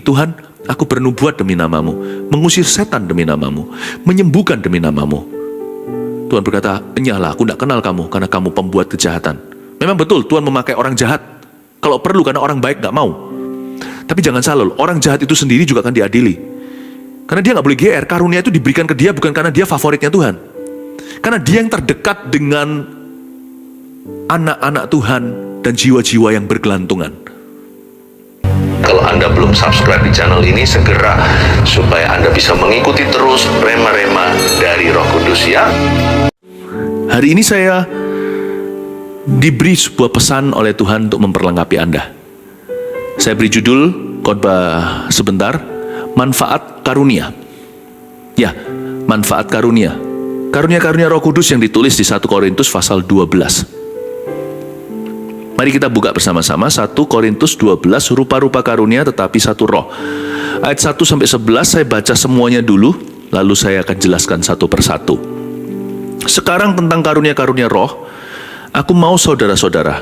Tuhan, aku bernubuat demi namamu, mengusir setan demi namamu, menyembuhkan demi namamu. Tuhan berkata, enyahlah, aku tidak kenal kamu karena kamu pembuat kejahatan. Memang betul Tuhan memakai orang jahat, kalau perlu karena orang baik gak mau. Tapi jangan salah, orang jahat itu sendiri juga akan diadili. Karena dia gak boleh GR, karunia itu diberikan ke dia bukan karena dia favoritnya Tuhan. Karena dia yang terdekat dengan anak-anak Tuhan dan jiwa-jiwa yang bergelantungan. Kalau Anda belum subscribe di channel ini, segera supaya Anda bisa mengikuti terus rema-rema dari Roh Kudus ya. Hari ini saya diberi sebuah pesan oleh Tuhan untuk memperlengkapi Anda. Saya beri judul khotbah sebentar, manfaat karunia. Ya, manfaat karunia. Karunia-karunia Roh Kudus yang ditulis di 1 Korintus pasal 12. Mari kita buka bersama-sama 1 Korintus 12, rupa-rupa karunia tetapi satu roh. Ayat 1-11 saya baca semuanya dulu, lalu saya akan jelaskan satu persatu. Sekarang tentang karunia-karunia roh, aku mau saudara-saudara,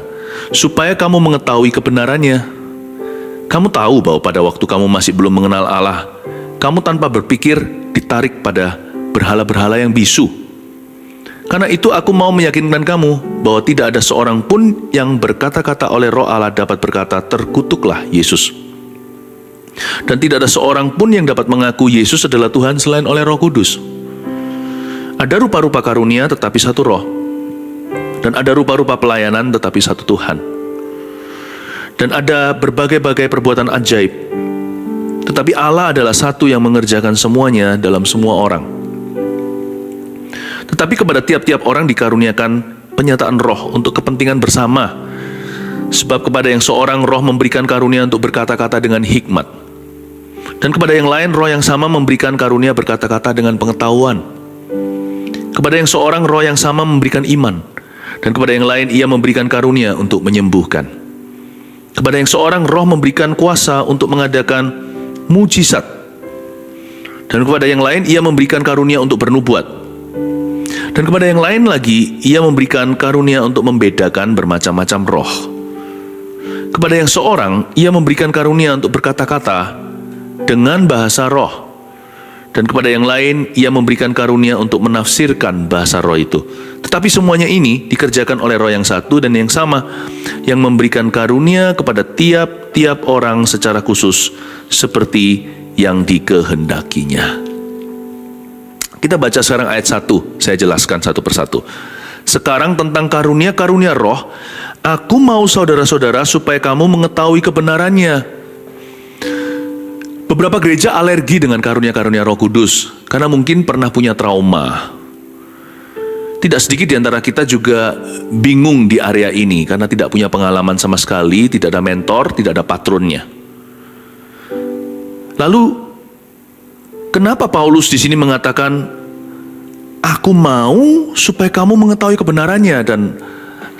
supaya kamu mengetahui kebenarannya. Kamu tahu bahwa pada waktu kamu masih belum mengenal Allah, kamu tanpa berpikir ditarik pada berhala-berhala yang bisu. Karena itu aku mau meyakinkan kamu bahwa tidak ada seorang pun yang berkata-kata oleh Roh Allah dapat berkata, terkutuklah Yesus. Dan tidak ada seorang pun yang dapat mengaku Yesus adalah Tuhan selain oleh Roh Kudus. Ada rupa-rupa karunia tetapi satu roh. Dan ada rupa-rupa pelayanan tetapi satu Tuhan. Dan ada berbagai-bagai perbuatan ajaib. Tetapi Allah adalah satu yang mengerjakan semuanya dalam semua orang. Tetapi kepada tiap-tiap orang dikaruniakan penyataan roh untuk kepentingan bersama. Sebab kepada yang seorang roh memberikan karunia untuk berkata-kata dengan hikmat. Dan kepada yang lain roh yang sama memberikan karunia berkata-kata dengan pengetahuan. Kepada yang seorang roh yang sama memberikan iman. Dan kepada yang lain ia memberikan karunia untuk menyembuhkan. Kepada yang seorang roh memberikan kuasa untuk mengadakan mujizat. Dan kepada yang lain ia memberikan karunia untuk bernubuat. Dan kepada yang lain lagi, ia memberikan karunia untuk membedakan bermacam-macam roh. Kepada yang seorang, ia memberikan karunia untuk berkata-kata dengan bahasa roh. Dan kepada yang lain, ia memberikan karunia untuk menafsirkan bahasa roh itu. Tetapi semuanya ini dikerjakan oleh roh yang satu dan yang sama, yang memberikan karunia kepada tiap-tiap orang secara khusus, seperti yang dikehendakinya. Kita baca sekarang ayat 1, saya jelaskan satu persatu. Sekarang tentang karunia-karunia roh, aku mau saudara-saudara supaya kamu mengetahui kebenarannya. Beberapa gereja alergi dengan karunia-karunia Roh Kudus, karena mungkin pernah punya trauma. Tidak sedikit di antara kita juga bingung di area ini, karena tidak punya pengalaman sama sekali, tidak ada mentor, tidak ada patronnya. Lalu, kenapa Paulus di sini mengatakan, aku mau supaya kamu mengetahui kebenarannya, dan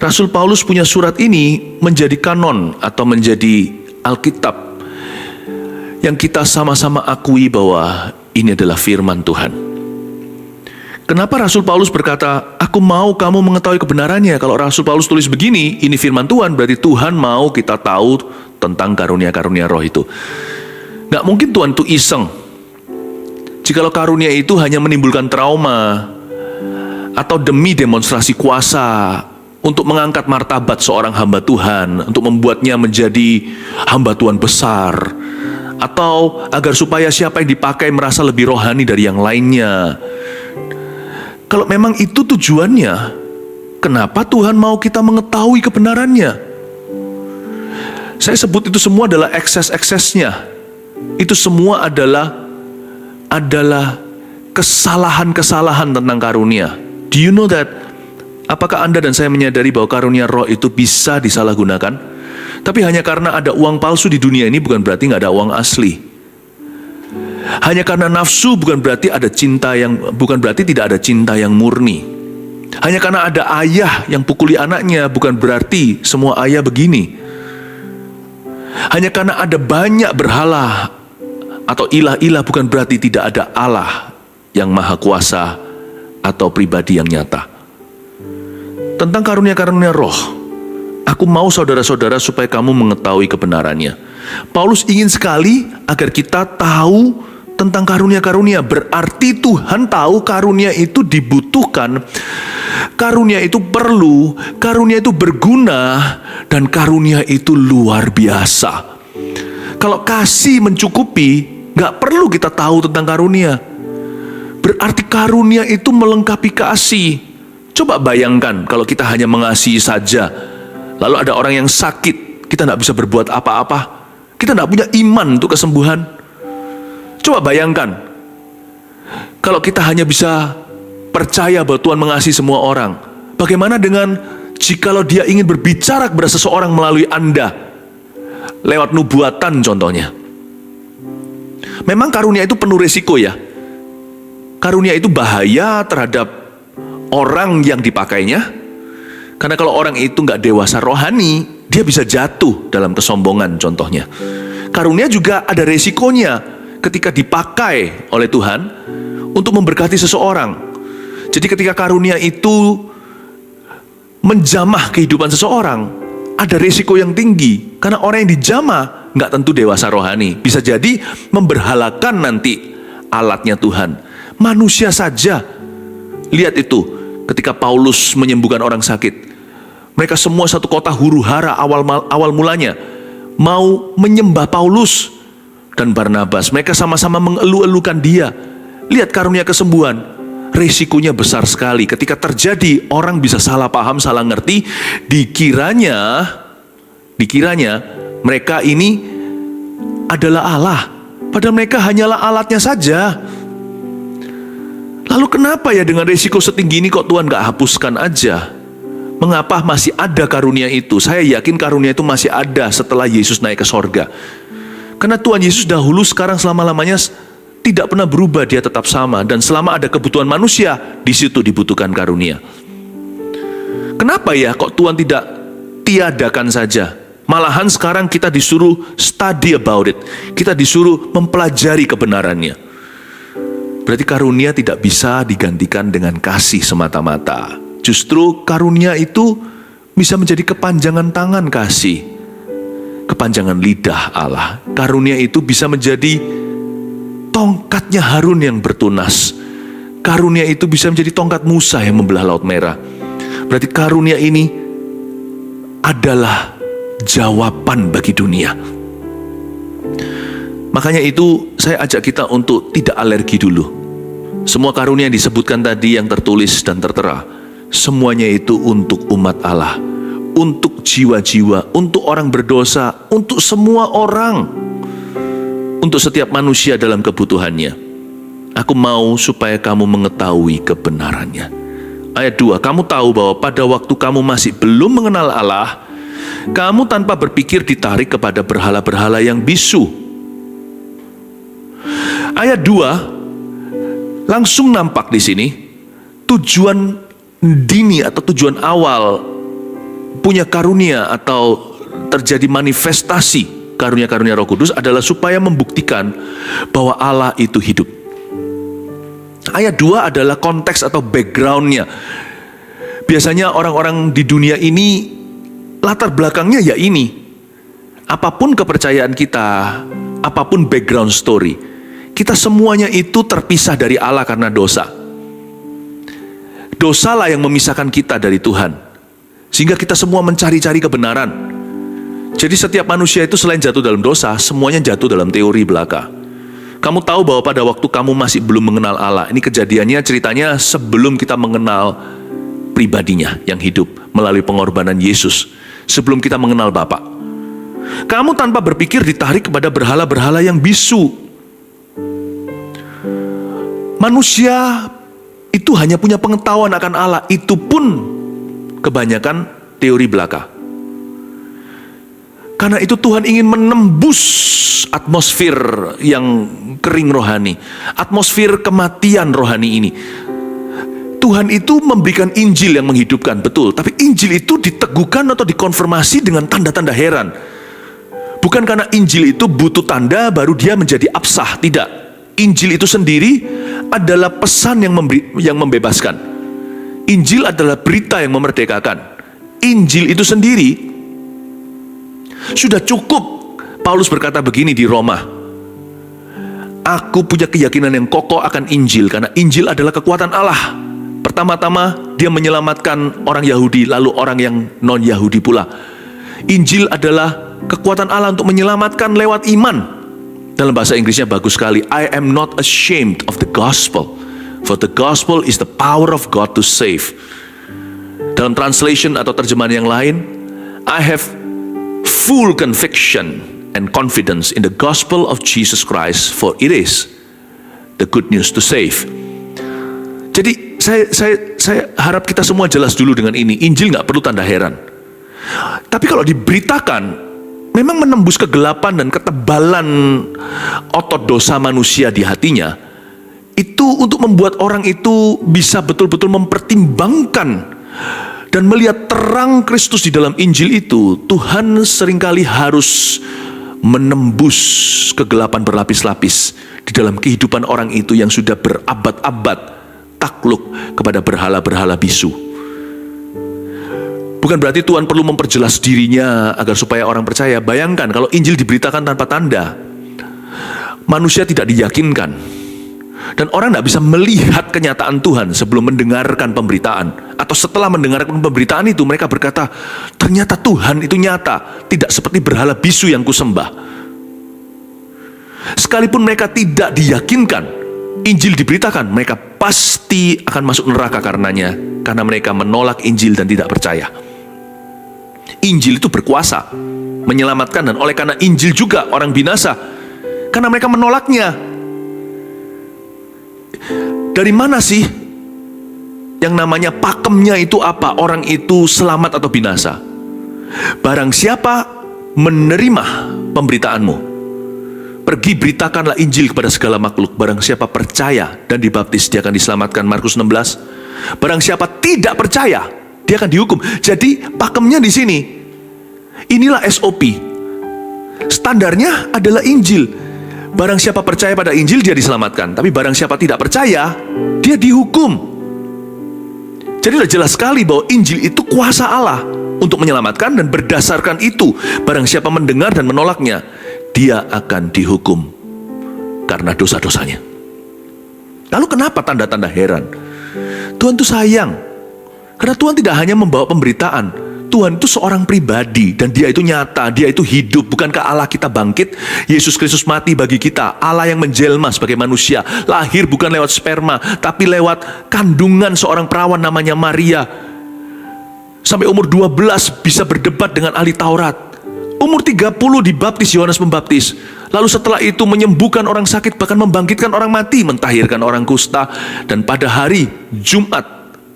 Rasul Paulus punya surat ini menjadi kanon atau menjadi Alkitab yang kita sama-sama akui bahwa ini adalah firman Tuhan. Kenapa Rasul Paulus berkata, aku mau kamu mengetahui kebenarannya? Kalau Rasul Paulus tulis begini, ini firman Tuhan, berarti Tuhan mau kita tahu tentang karunia-karunia roh itu. Gak mungkin Tuhan itu iseng. Jikalau karunia itu hanya menimbulkan trauma atau demi demonstrasi kuasa untuk mengangkat martabat seorang hamba Tuhan, untuk membuatnya menjadi hamba Tuhan besar, atau agar supaya siapa yang dipakai merasa lebih rohani dari yang lainnya. Kalau memang itu tujuannya, kenapa Tuhan mau kita mengetahui kebenarannya? Saya sebut itu semua adalah ekses-eksesnya. Itu semua adalah kesalahan-kesalahan tentang karunia. Do you know that? Apakah Anda dan saya menyadari bahwa karunia roh itu bisa disalahgunakan? Tapi hanya karena ada uang palsu di dunia ini bukan berarti nggak ada uang asli. Hanya karena nafsu bukan berarti tidak ada cinta yang murni. Hanya karena ada ayah yang pukuli anaknya bukan berarti semua ayah begini. Hanya karena ada banyak berhala atau ilah-ilah bukan berarti tidak ada Allah yang maha kuasa atau pribadi yang nyata. Tentang karunia-karunia roh, aku mau saudara-saudara supaya kamu mengetahui kebenarannya. Paulus ingin sekali agar kita tahu tentang karunia-karunia. Berarti Tuhan tahu karunia itu dibutuhkan, karunia itu perlu, karunia itu berguna, dan karunia itu luar biasa. Kalau kasih mencukupi, gak perlu kita tahu tentang karunia. Berarti karunia itu melengkapi kasih. Coba bayangkan kalau kita hanya mengasihi saja, lalu ada orang yang sakit, kita gak bisa berbuat apa-apa, kita gak punya iman untuk kesembuhan. Coba bayangkan, kalau kita hanya bisa percaya bahwa Tuhan mengasihi semua orang, bagaimana dengan jikalau Dia ingin berbicara kepada seseorang melalui Anda, lewat nubuatan contohnya. Memang karunia itu penuh resiko ya. Karunia itu bahaya terhadap orang yang dipakainya, karena kalau orang itu nggak dewasa rohani, dia bisa jatuh dalam kesombongan contohnya. Karunia juga ada resikonya ketika dipakai oleh Tuhan untuk memberkati seseorang. Jadi ketika karunia itu menjamah kehidupan seseorang, ada resiko yang tinggi. Karena orang yang dijamah nggak tentu dewasa rohani. Bisa jadi memberhalakan nanti alatnya Tuhan. Manusia saja. Lihat itu ketika Paulus menyembuhkan orang sakit. Mereka semua satu kota huru-hara awal mulanya mau menyembah Paulus dan Barnabas. Mereka sama-sama mengeluh-elukan dia. Lihat karunia kesembuhan. Resikonya besar sekali. Ketika terjadi, orang bisa salah paham, salah ngerti. Dikiranya mereka ini adalah Allah. Padahal mereka hanyalah alatnya saja. Lalu kenapa ya dengan resiko setinggi ini kok Tuhan gak hapuskan aja? Mengapa masih ada karunia itu? Saya yakin karunia itu masih ada setelah Yesus naik ke sorga. Karena Tuhan Yesus dahulu, sekarang, selama-lamanya tidak pernah berubah, Dia tetap sama. Dan selama ada kebutuhan manusia, di situ dibutuhkan karunia. Kenapa ya kok Tuhan tidak tiadakan saja? Malahan sekarang kita disuruh study about it. Kita disuruh mempelajari kebenarannya. Berarti karunia tidak bisa digantikan dengan kasih semata-mata. Justru karunia itu bisa menjadi kepanjangan tangan kasih. Kepanjangan lidah Allah. Karunia itu bisa menjadi tongkatnya Harun yang bertunas. Karunia itu bisa menjadi tongkat Musa yang membelah Laut Merah. Berarti karunia ini adalah jawaban bagi dunia. Makanya itu saya ajak kita untuk tidak alergi dulu. Semua karunia yang disebutkan tadi yang tertulis dan tertera, semuanya itu untuk umat Allah, untuk jiwa-jiwa, untuk orang berdosa, untuk semua orang, untuk setiap manusia dalam kebutuhannya. Aku mau supaya kamu mengetahui kebenarannya. Ayat 2, kamu tahu bahwa pada waktu kamu masih belum mengenal Allah, kamu tanpa berpikir ditarik kepada berhala-berhala yang bisu. Ayat 2 langsung nampak di sini tujuan dini atau tujuan awal punya karunia atau terjadi manifestasi karunia-karunia Roh Kudus adalah supaya membuktikan bahwa Allah itu hidup. Ayat 2 adalah konteks atau backgroundnya. Biasanya orang-orang di dunia ini latar belakangnya ya ini. Apapun kepercayaan kita, apapun background story, kita semuanya itu terpisah dari Allah karena dosa. Dosalah yang memisahkan kita dari Tuhan. Sehingga kita semua mencari-cari kebenaran. Jadi setiap manusia itu selain jatuh dalam dosa, semuanya jatuh dalam teori belaka. Kamu tahu bahwa pada waktu kamu masih belum mengenal Allah, ini kejadiannya ceritanya sebelum kita mengenal pribadinya yang hidup melalui pengorbanan Yesus. Sebelum kita mengenal Bapa. Kamu tanpa berpikir ditarik kepada berhala-berhala yang bisu. Manusia itu hanya punya pengetahuan akan Allah, itu pun kebanyakan teori belaka. Karena itu Tuhan ingin menembus atmosfer yang kering rohani, atmosfer kematian rohani ini. Tuhan itu memberikan Injil yang menghidupkan, betul. Tapi Injil itu diteguhkan atau dikonfirmasi dengan tanda-tanda heran. Bukan karena Injil itu butuh tanda baru dia menjadi absah, tidak. Injil itu sendiri adalah pesan yang membebaskan. Injil adalah berita yang memerdekakan. Injil itu sendiri sudah cukup Paulus berkata begini di Roma, aku punya keyakinan yang kokoh akan Injil, karena Injil adalah kekuatan Allah. Pertama-tama dia menyelamatkan orang Yahudi, lalu orang yang non-Yahudi pula. Injil adalah kekuatan Allah untuk menyelamatkan lewat iman. Dalam bahasa Inggrisnya bagus sekali, I am not ashamed of the gospel, for the gospel is the power of God to save. Dalam translation atau terjemahan yang lain, I have full conviction and confidence in the gospel of Jesus Christ, for it is the good news to save. Jadi saya harap kita semua jelas dulu dengan ini. Injil nggak perlu tanda heran. Tapi kalau diberitakan, memang menembus kegelapan dan ketebalan otot dosa manusia di hatinya, itu untuk membuat orang itu bisa betul-betul mempertimbangkan dan melihat terang Kristus di dalam Injil itu. Tuhan seringkali harus menembus kegelapan berlapis-lapis di dalam kehidupan orang itu yang sudah berabad-abad takluk kepada berhala-berhala bisu. Bukan berarti Tuhan perlu memperjelas dirinya agar supaya orang percaya. Bayangkan kalau Injil diberitakan tanpa tanda, manusia tidak diyakinkan, dan orang tidak bisa melihat kenyataan Tuhan sebelum mendengarkan pemberitaan. Atau setelah mendengarkan pemberitaan itu, mereka berkata, ternyata Tuhan itu nyata, tidak seperti berhala bisu yang kusembah. Sekalipun mereka tidak diyakinkan, Injil diberitakan, mereka pasti akan masuk neraka karenanya, karena mereka menolak Injil dan tidak percaya. Injil itu berkuasa menyelamatkan, dan oleh karena Injil juga orang binasa karena mereka menolaknya. Dari mana sih yang namanya pakemnya itu apa? Orang itu selamat atau binasa? Barang siapa menerima pemberitaanmu, pergi beritakanlah Injil kepada segala makhluk. Barang siapa percaya dan dibaptis, dia akan diselamatkan. Markus 16. Barang siapa tidak percaya, dia akan dihukum. Jadi pakemnya di sini. Inilah SOP. Standarnya adalah Injil. Barang siapa percaya pada Injil, dia diselamatkan. Tapi barang siapa tidak percaya, dia dihukum. Jadi sudah jelas sekali bahwa Injil itu kuasa Allah untuk menyelamatkan, dan berdasarkan itu, barang siapa mendengar dan menolaknya, dia akan dihukum karena dosa-dosanya. Lalu kenapa tanda-tanda heran? Tuhan itu sayang, karena Tuhan tidak hanya membawa pemberitaan. Tuhan itu seorang pribadi, dan dia itu nyata, dia itu hidup. Bukankah Allah kita bangkit? Yesus Kristus mati bagi kita. Allah yang menjelma sebagai manusia, lahir bukan lewat sperma, tapi lewat kandungan seorang perawan namanya Maria. Sampai umur 12 bisa berdebat dengan ahli Taurat. Umur 30 dibaptis Yohanes Pembaptis. Lalu setelah itu menyembuhkan orang sakit, bahkan membangkitkan orang mati, mentahirkan orang kusta. Dan pada hari Jumat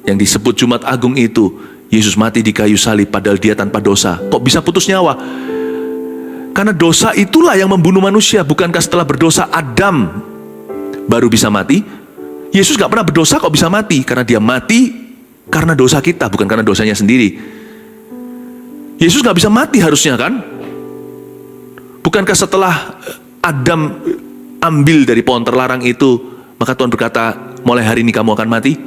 yang disebut Jumat Agung itu, Yesus mati di kayu salib padahal dia tanpa dosa. Kok bisa putus nyawa? Karena dosa itulah yang membunuh manusia. Bukankah setelah berdosa Adam baru bisa mati? Yesus gak pernah berdosa kok bisa mati? Karena dia mati karena dosa kita, bukan karena dosanya sendiri. Yesus gak bisa mati harusnya kan? Bukankah setelah Adam ambil dari pohon terlarang itu, maka Tuhan berkata, mulai hari ini kamu akan mati?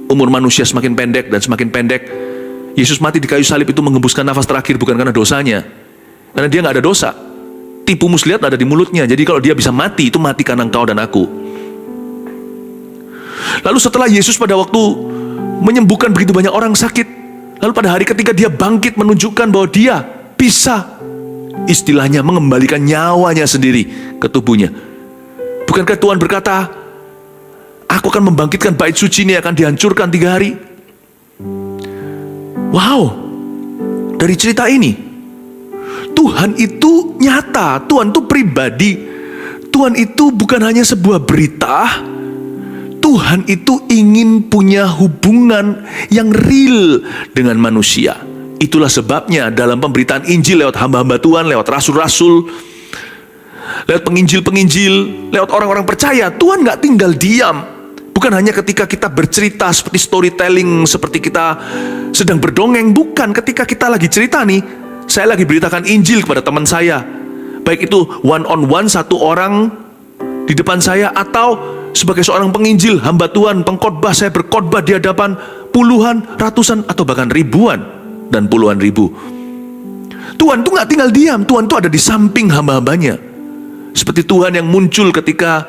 Umur manusia semakin pendek dan semakin pendek. Yesus mati di kayu salib itu menghembuskan nafas terakhir, bukan karena dosanya, karena dia gak ada dosa. Tipu muslihat ada di mulutnya. Jadi kalau dia bisa mati, itu mati karena engkau dan aku. Lalu setelah Yesus pada waktu menyembuhkan begitu banyak orang sakit, lalu pada hari ketiga dia bangkit, menunjukkan bahwa dia bisa, istilahnya, mengembalikan nyawanya sendiri ke tubuhnya. Bukankah Tuhan berkata, aku akan membangkitkan bait suci ini, akan dihancurkan 3 hari. Wow, dari cerita ini, Tuhan itu nyata, Tuhan itu pribadi. Tuhan itu bukan hanya sebuah berita, Tuhan itu ingin punya hubungan yang real dengan manusia. Itulah sebabnya dalam pemberitaan Injil lewat hamba-hamba Tuhan, lewat rasul-rasul, lewat penginjil-penginjil, lewat orang-orang percaya, Tuhan gak tinggal diam. Bukan hanya ketika kita bercerita seperti storytelling, seperti kita sedang berdongeng. Bukan, ketika kita lagi cerita nih, saya lagi beritakan Injil kepada teman saya, baik itu one on one, satu orang di depan saya, atau sebagai seorang penginjil, hamba Tuhan, pengkhotbah, saya berkhotbah di hadapan puluhan, ratusan, atau bahkan ribuan dan puluhan ribu. Tuhan tuh gak tinggal diam, Tuhan tuh ada di samping hamba-hambanya. Seperti Tuhan yang muncul ketika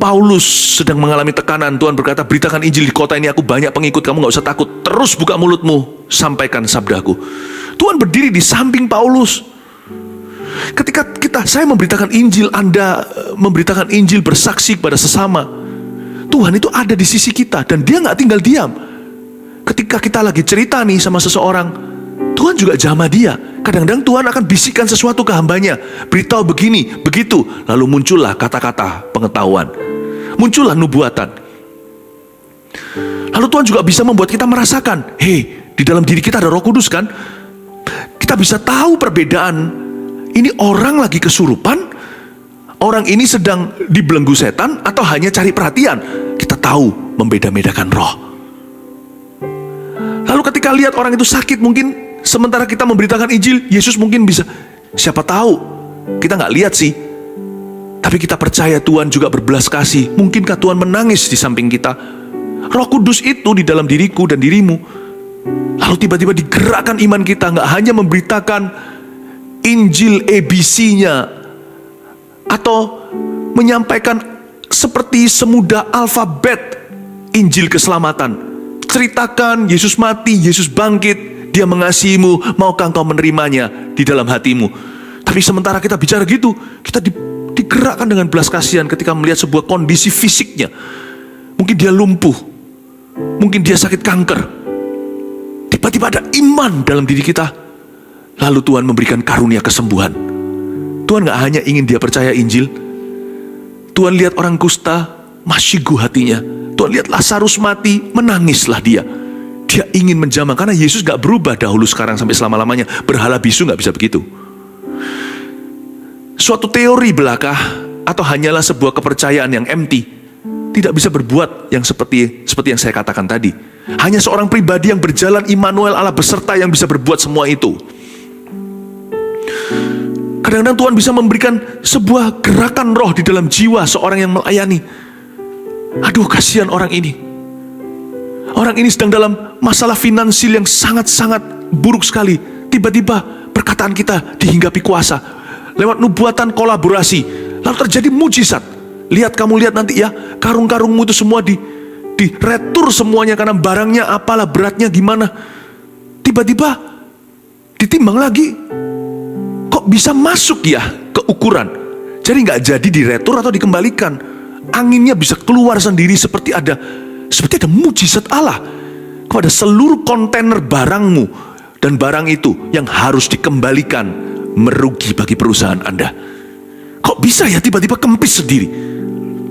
Paulus sedang mengalami tekanan. Tuhan berkata, beritakan Injil di kota ini, aku banyak pengikut, kamu gak usah takut, terus buka mulutmu, sampaikan sabdaku. Tuhan berdiri di samping Paulus. Ketika saya memberitakan Injil, Anda memberitakan Injil, bersaksi kepada sesama, Tuhan itu ada di sisi kita, dan dia gak tinggal diam. Ketika kita lagi cerita nih sama seseorang, Tuhan juga jamah dia. Kadang-kadang Tuhan akan bisikkan sesuatu ke hambanya, beritahu begini, begitu. Lalu muncullah kata-kata pengetahuan, muncullah nubuatan. Lalu Tuhan juga bisa membuat kita merasakan, di dalam diri kita ada Roh Kudus kan? Kita bisa tahu perbedaan. Ini orang lagi kesurupan, orang ini sedang dibelenggu setan, atau hanya cari perhatian. Kita tahu membeda-bedakan roh. Lalu ketika lihat orang itu sakit, mungkin sementara kita memberitakan Injil, Yesus mungkin bisa, siapa tahu, kita gak lihat sih, tapi kita percaya Tuhan juga berbelas kasih. Mungkinkah Tuhan menangis di samping kita? Roh Kudus itu di dalam diriku dan dirimu. Lalu tiba-tiba digerakkan iman kita, gak hanya memberitakan Injil ABC-nya, atau menyampaikan seperti semudah alfabet Injil keselamatan. Ceritakan Yesus mati, Yesus bangkit, Dia mengasihimu, maukah engkau menerimanya di dalam hatimu. Tapi sementara kita bicara gitu, kita digerakkan dengan belas kasihan ketika melihat sebuah kondisi fisiknya. Mungkin dia lumpuh, mungkin dia sakit kanker. Tiba-tiba ada iman dalam diri kita. Lalu Tuhan memberikan karunia kesembuhan. Tuhan gak hanya ingin dia percaya Injil. Tuhan lihat orang kusta, masyigu hatinya. Tuhan lihat Lazarus mati, menangislah dia. Dia ingin menjamah, karena Yesus gak berubah dahulu, sekarang, sampai selama-lamanya. Berhala bisu gak bisa begitu. Suatu teori belaka, atau hanyalah sebuah kepercayaan yang empty, tidak bisa berbuat yang seperti yang saya katakan tadi. Hanya seorang pribadi yang berjalan Immanuel Allah beserta yang bisa berbuat semua itu. Kadang-kadang Tuhan bisa memberikan sebuah gerakan roh di dalam jiwa seorang yang melayani. Aduh, kasihan orang ini. Orang ini sedang dalam masalah finansial yang sangat-sangat buruk sekali. Tiba-tiba perkataan kita dihinggapi kuasa. Lewat nubuatan kolaborasi. Lalu terjadi mujizat. Kamu lihat nanti ya, karung-karungmu itu semua diretur semuanya, karena barangnya apalah, beratnya gimana. Tiba-tiba ditimbang lagi. Kok bisa masuk ya ke ukuran? Jadi gak jadi diretur atau dikembalikan. Anginnya bisa keluar sendiri, seperti ada mujizat Allah kepada seluruh kontainer barangmu, dan barang itu yang harus dikembalikan merugi bagi perusahaan Anda. Kok bisa ya tiba-tiba kempis sendiri?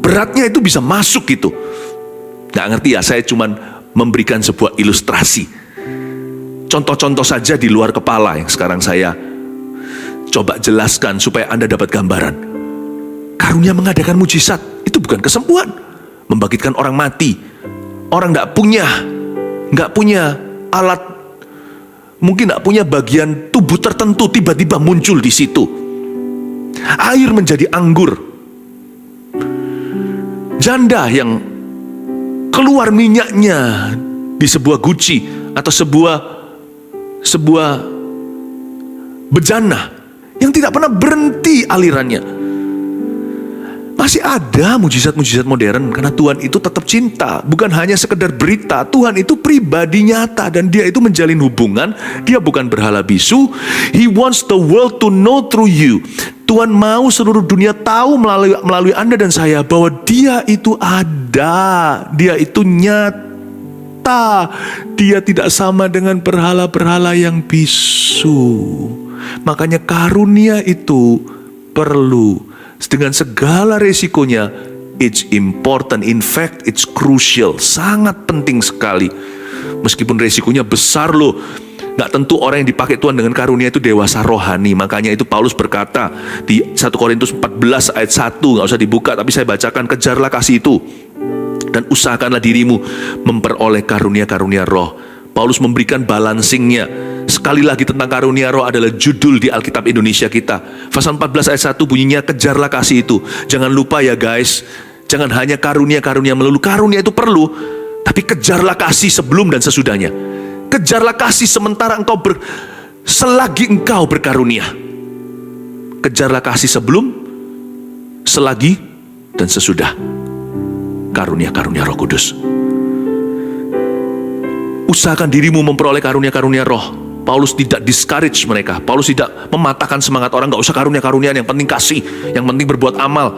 Beratnya itu bisa masuk gitu. Gak ngerti ya, saya cuman memberikan sebuah ilustrasi. Contoh-contoh saja di luar kepala yang sekarang saya coba jelaskan supaya Anda dapat gambaran. Karunia mengadakan mujizat itu bukan kesembuhan, membangkitkan orang mati. Orang gak punya alat, mungkin gak punya bagian tubuh tertentu, tiba-tiba muncul di situ. Air menjadi anggur. Janda yang keluar minyaknya di sebuah guci atau sebuah bejana yang tidak pernah berhenti alirannya. Masih ada mujizat-mujizat modern, karena Tuhan itu tetap cinta, bukan hanya sekedar berita. Tuhan itu pribadi nyata, dan Dia itu menjalin hubungan. Dia bukan berhala bisu. He wants the world to know through you. Tuhan mau seluruh dunia tahu melalui Anda dan saya bahwa Dia itu ada, Dia itu nyata. Dia tidak sama dengan berhala-berhala yang bisu. Makanya karunia itu perlu. Dengan segala resikonya, it's important, in fact it's crucial, sangat penting sekali. Meskipun resikonya besar loh. Gak tentu orang yang dipakai Tuhan dengan karunia itu dewasa rohani. Makanya itu Paulus berkata di 1 Korintus 14 ayat 1, gak usah dibuka tapi saya bacakan, kejarlah kasih itu dan usahakanlah dirimu memperoleh karunia-karunia roh. Paulus memberikan balancingnya. Sekali lagi tentang karunia roh adalah judul di Alkitab Indonesia kita. Pasal 14 ayat 1 bunyinya, kejarlah kasih itu. Jangan lupa ya guys, jangan hanya karunia-karunia melulu. Karunia itu perlu, tapi kejarlah kasih sebelum dan sesudahnya. Kejarlah kasih sementara engkau selagi engkau berkarunia. Kejarlah kasih sebelum, selagi, dan sesudah karunia-karunia Roh Kudus. Usahakan dirimu memperoleh karunia-karunia roh. Paulus tidak discourage mereka. Paulus tidak mematahkan semangat orang, gak usah karunia-karuniaan, yang penting kasih, yang penting berbuat amal.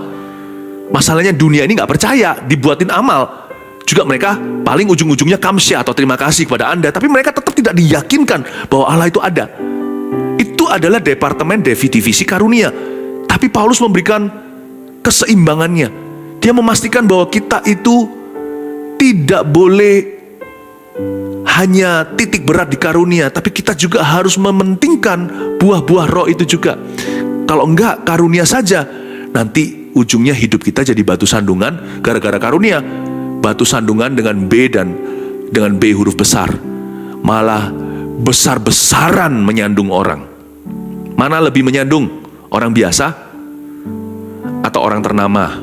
Masalahnya dunia ini gak percaya dibuatin amal. Juga mereka paling ujung-ujungnya kamsya atau terima kasih kepada Anda. Tapi mereka tetap tidak diyakinkan bahwa Allah itu ada. Itu adalah departemen divisi karunia. Tapi Paulus memberikan keseimbangannya. Dia memastikan bahwa kita itu tidak boleh hanya titik berat di karunia, tapi kita juga harus mementingkan buah-buah roh itu juga. Kalau enggak karunia saja, nanti ujungnya hidup kita jadi batu sandungan gara-gara karunia. Batu sandungan dengan B dan dengan B huruf besar, malah besar-besaran menyandung orang. Mana lebih menyandung? Orang biasa atau orang ternama?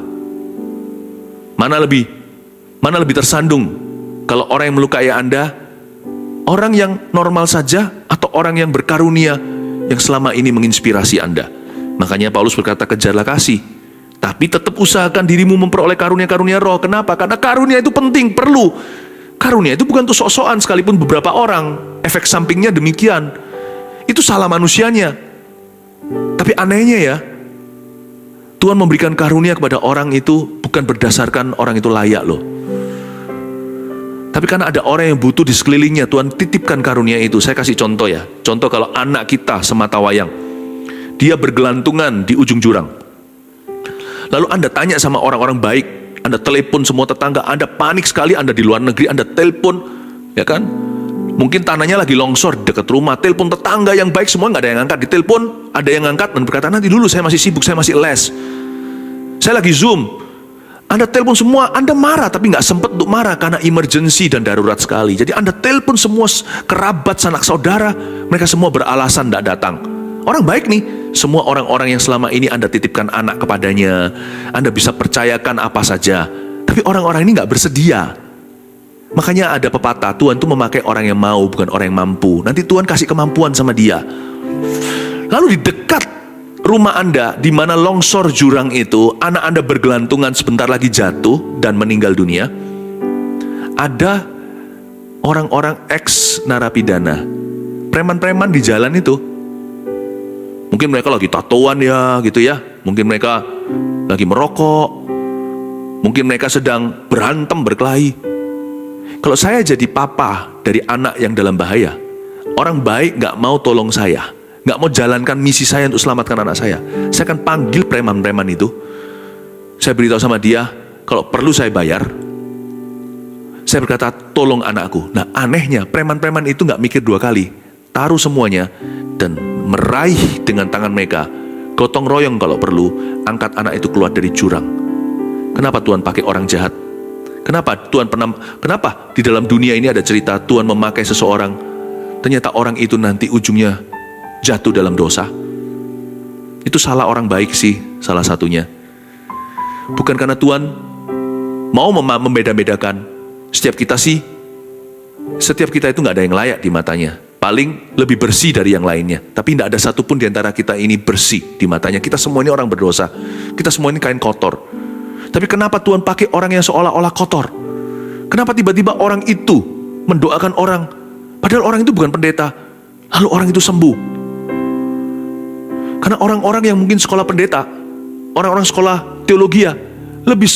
Mana lebih tersandung? Kalau orang yang melukai Anda, orang yang normal saja, atau orang yang berkarunia yang selama ini menginspirasi Anda? Makanya Paulus berkata, kejarlah kasih, tapi tetap usahakan dirimu memperoleh karunia-karunia roh. Kenapa? Karena karunia itu penting, perlu. Karunia itu bukan untuk sok-sokan, sekalipun beberapa orang efek sampingnya demikian. Itu salah manusianya. Tapi anehnya ya, Tuhan memberikan karunia kepada orang itu bukan berdasarkan orang itu layak loh. Tapi karena ada orang yang butuh di sekelilingnya, Tuhan titipkan karunia itu. Saya kasih contoh ya. Contoh kalau anak kita semata wayang, dia bergelantungan di ujung jurang. Lalu Anda tanya sama orang-orang baik, Anda telepon semua tetangga, Anda panik sekali, Anda di luar negeri, Anda telepon, ya kan? Mungkin tanahnya lagi longsor dekat rumah, telepon tetangga yang baik, semua nggak ada yang angkat. Ditelepon, ada yang angkat dan berkata, nanti dulu saya masih sibuk, saya masih les, saya lagi Zoom. Anda telepon semua, Anda marah, tapi nggak sempat untuk marah karena emergency dan darurat sekali. Jadi Anda telepon semua kerabat, sanak saudara, mereka semua beralasan tidak datang. Orang baik nih, semua orang-orang yang selama ini Anda titipkan anak kepadanya, Anda bisa percayakan apa saja. Tapi orang-orang ini nggak bersedia. Makanya ada pepatah, Tuhan itu memakai orang yang mau, bukan orang yang mampu. Nanti Tuhan kasih kemampuan sama dia. Lalu di dekat rumah Anda, di mana longsor jurang itu, anak Anda bergelantungan sebentar lagi jatuh dan meninggal dunia, ada orang-orang ex narapidana, preman-preman di jalan itu. Mungkin mereka lagi tatoan ya, gitu ya. Mungkin mereka lagi merokok. Mungkin mereka sedang berantem, berkelahi. Kalau saya jadi papa dari anak yang dalam bahaya, orang baik gak mau tolong saya, gak mau jalankan misi saya untuk selamatkan anak saya akan panggil preman-preman itu. Saya beritahu sama dia, kalau perlu saya bayar. Saya berkata, tolong anakku. Nah anehnya, preman-preman itu gak mikir dua kali, taruh semuanya dan meraih dengan tangan mereka, gotong royong kalau perlu, angkat anak itu keluar dari jurang. Kenapa Tuhan pakai orang jahat? Kenapa di dalam dunia ini ada cerita Tuhan memakai seseorang, ternyata orang itu nanti ujungnya jatuh dalam dosa? Itu salah orang baik sih, salah satunya. Bukan karena Tuhan mau membeda-bedakan. Setiap kita itu gak ada yang layak di matanya. Paling lebih bersih dari yang lainnya. Tapi tidak ada satupun di antara kita ini bersih di matanya. Kita semua ini orang berdosa. Kita semua ini kain kotor. Tapi kenapa Tuhan pakai orang yang seolah-olah kotor? Kenapa tiba-tiba orang itu mendoakan orang, padahal orang itu bukan pendeta, lalu orang itu sembuh? Karena orang-orang yang mungkin sekolah pendeta, orang-orang sekolah teologi, lebih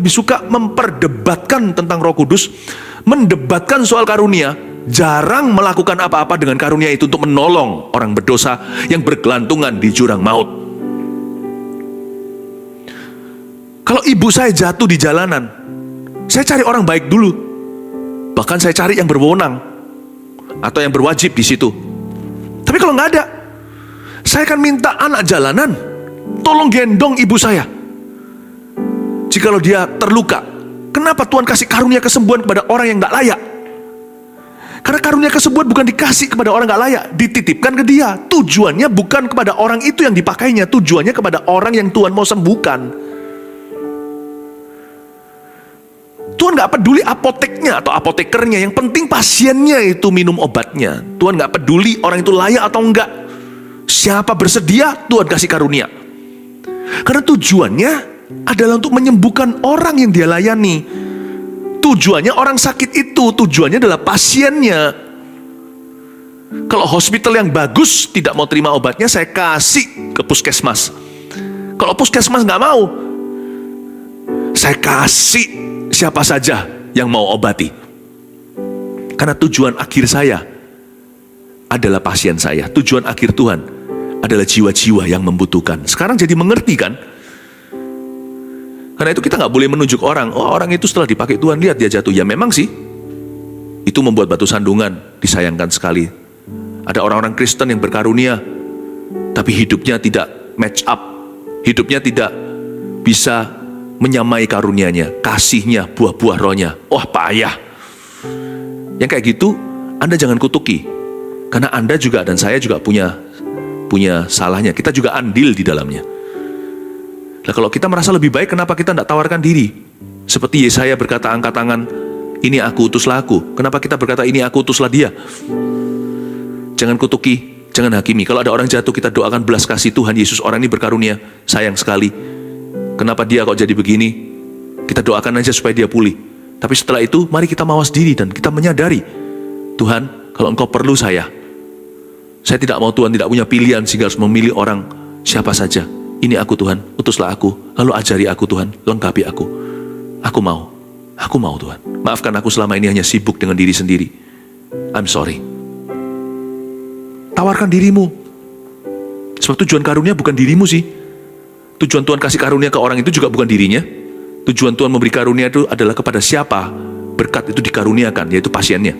suka memperdebatkan tentang Roh Kudus, mendebatkan soal karunia, jarang melakukan apa-apa dengan karunia itu untuk menolong orang berdosa yang bergelantungan di jurang maut. Kalau ibu saya jatuh di jalanan, saya cari orang baik dulu. Bahkan saya cari yang berwenang atau yang berwajib di situ. Tapi kalau nggak ada, saya akan minta anak jalanan tolong gendong ibu saya. Jikalau dia terluka, kenapa Tuhan kasih karunia kesembuhan kepada orang yang nggak layak? Karena karunia kesembuhan bukan dikasih kepada orang gak layak, dititipkan ke dia. Tujuannya bukan kepada orang itu yang dipakainya, tujuannya kepada orang yang Tuhan mau sembuhkan. Tuhan Tuhan gak peduli apoteknya atau apotekernya, yang penting pasiennya itu minum obatnya. Tuhan gak peduli orang itu layak atau enggak. Siapa bersedia, Tuhan kasih karunia. Karena tujuannya adalah untuk menyembuhkan orang yang dia layani. Tujuannya orang sakit itu, tujuannya adalah pasiennya. Kalau hospital yang bagus tidak mau terima obatnya, saya kasih ke puskesmas. Kalau puskesmas gak mau, saya kasih siapa saja yang mau obati. Karena tujuan akhir saya adalah pasien saya. Tujuan akhir Tuhan adalah jiwa-jiwa yang membutuhkan. Sekarang jadi mengerti kan? Karena itu kita gak boleh menunjuk orang, oh orang itu setelah dipakai Tuhan, lihat dia jatuh. Ya memang sih, itu membuat batu sandungan, disayangkan sekali. Ada orang-orang Kristen yang berkarunia, tapi hidupnya tidak match up. Hidupnya tidak bisa menyamai karunianya, kasihnya, buah-buah rohnya. Wah payah. Yang kayak gitu, Anda jangan kutuki. Karena Anda juga dan saya juga punya salahnya. Kita juga andil di dalamnya. Nah kalau kita merasa lebih baik, kenapa kita tidak tawarkan diri? Seperti Yesaya berkata, angkat tangan, ini aku, utuslah aku. Kenapa kita berkata, ini aku, utuslah dia? Jangan kutuki, jangan hakimi. Kalau ada orang jatuh, kita doakan belas kasih Tuhan Yesus, orang ini berkarunia, sayang sekali. Kenapa dia kok jadi begini? Kita doakan aja supaya dia pulih. Tapi setelah itu, mari kita mawas diri dan kita menyadari, Tuhan, kalau engkau perlu saya tidak mau Tuhan tidak punya pilihan sehingga harus memilih orang siapa saja. Ini aku Tuhan, utuslah aku, lalu ajari aku Tuhan, lengkapi aku. Aku mau Tuhan. Maafkan aku selama ini hanya sibuk dengan diri sendiri. I'm sorry. Tawarkan dirimu. Sebab tujuan karunia bukan dirimu sih. Tujuan Tuhan kasih karunia ke orang itu juga bukan dirinya. Tujuan Tuhan memberi karunia itu adalah kepada siapa berkat itu dikaruniakan, yaitu pasiennya.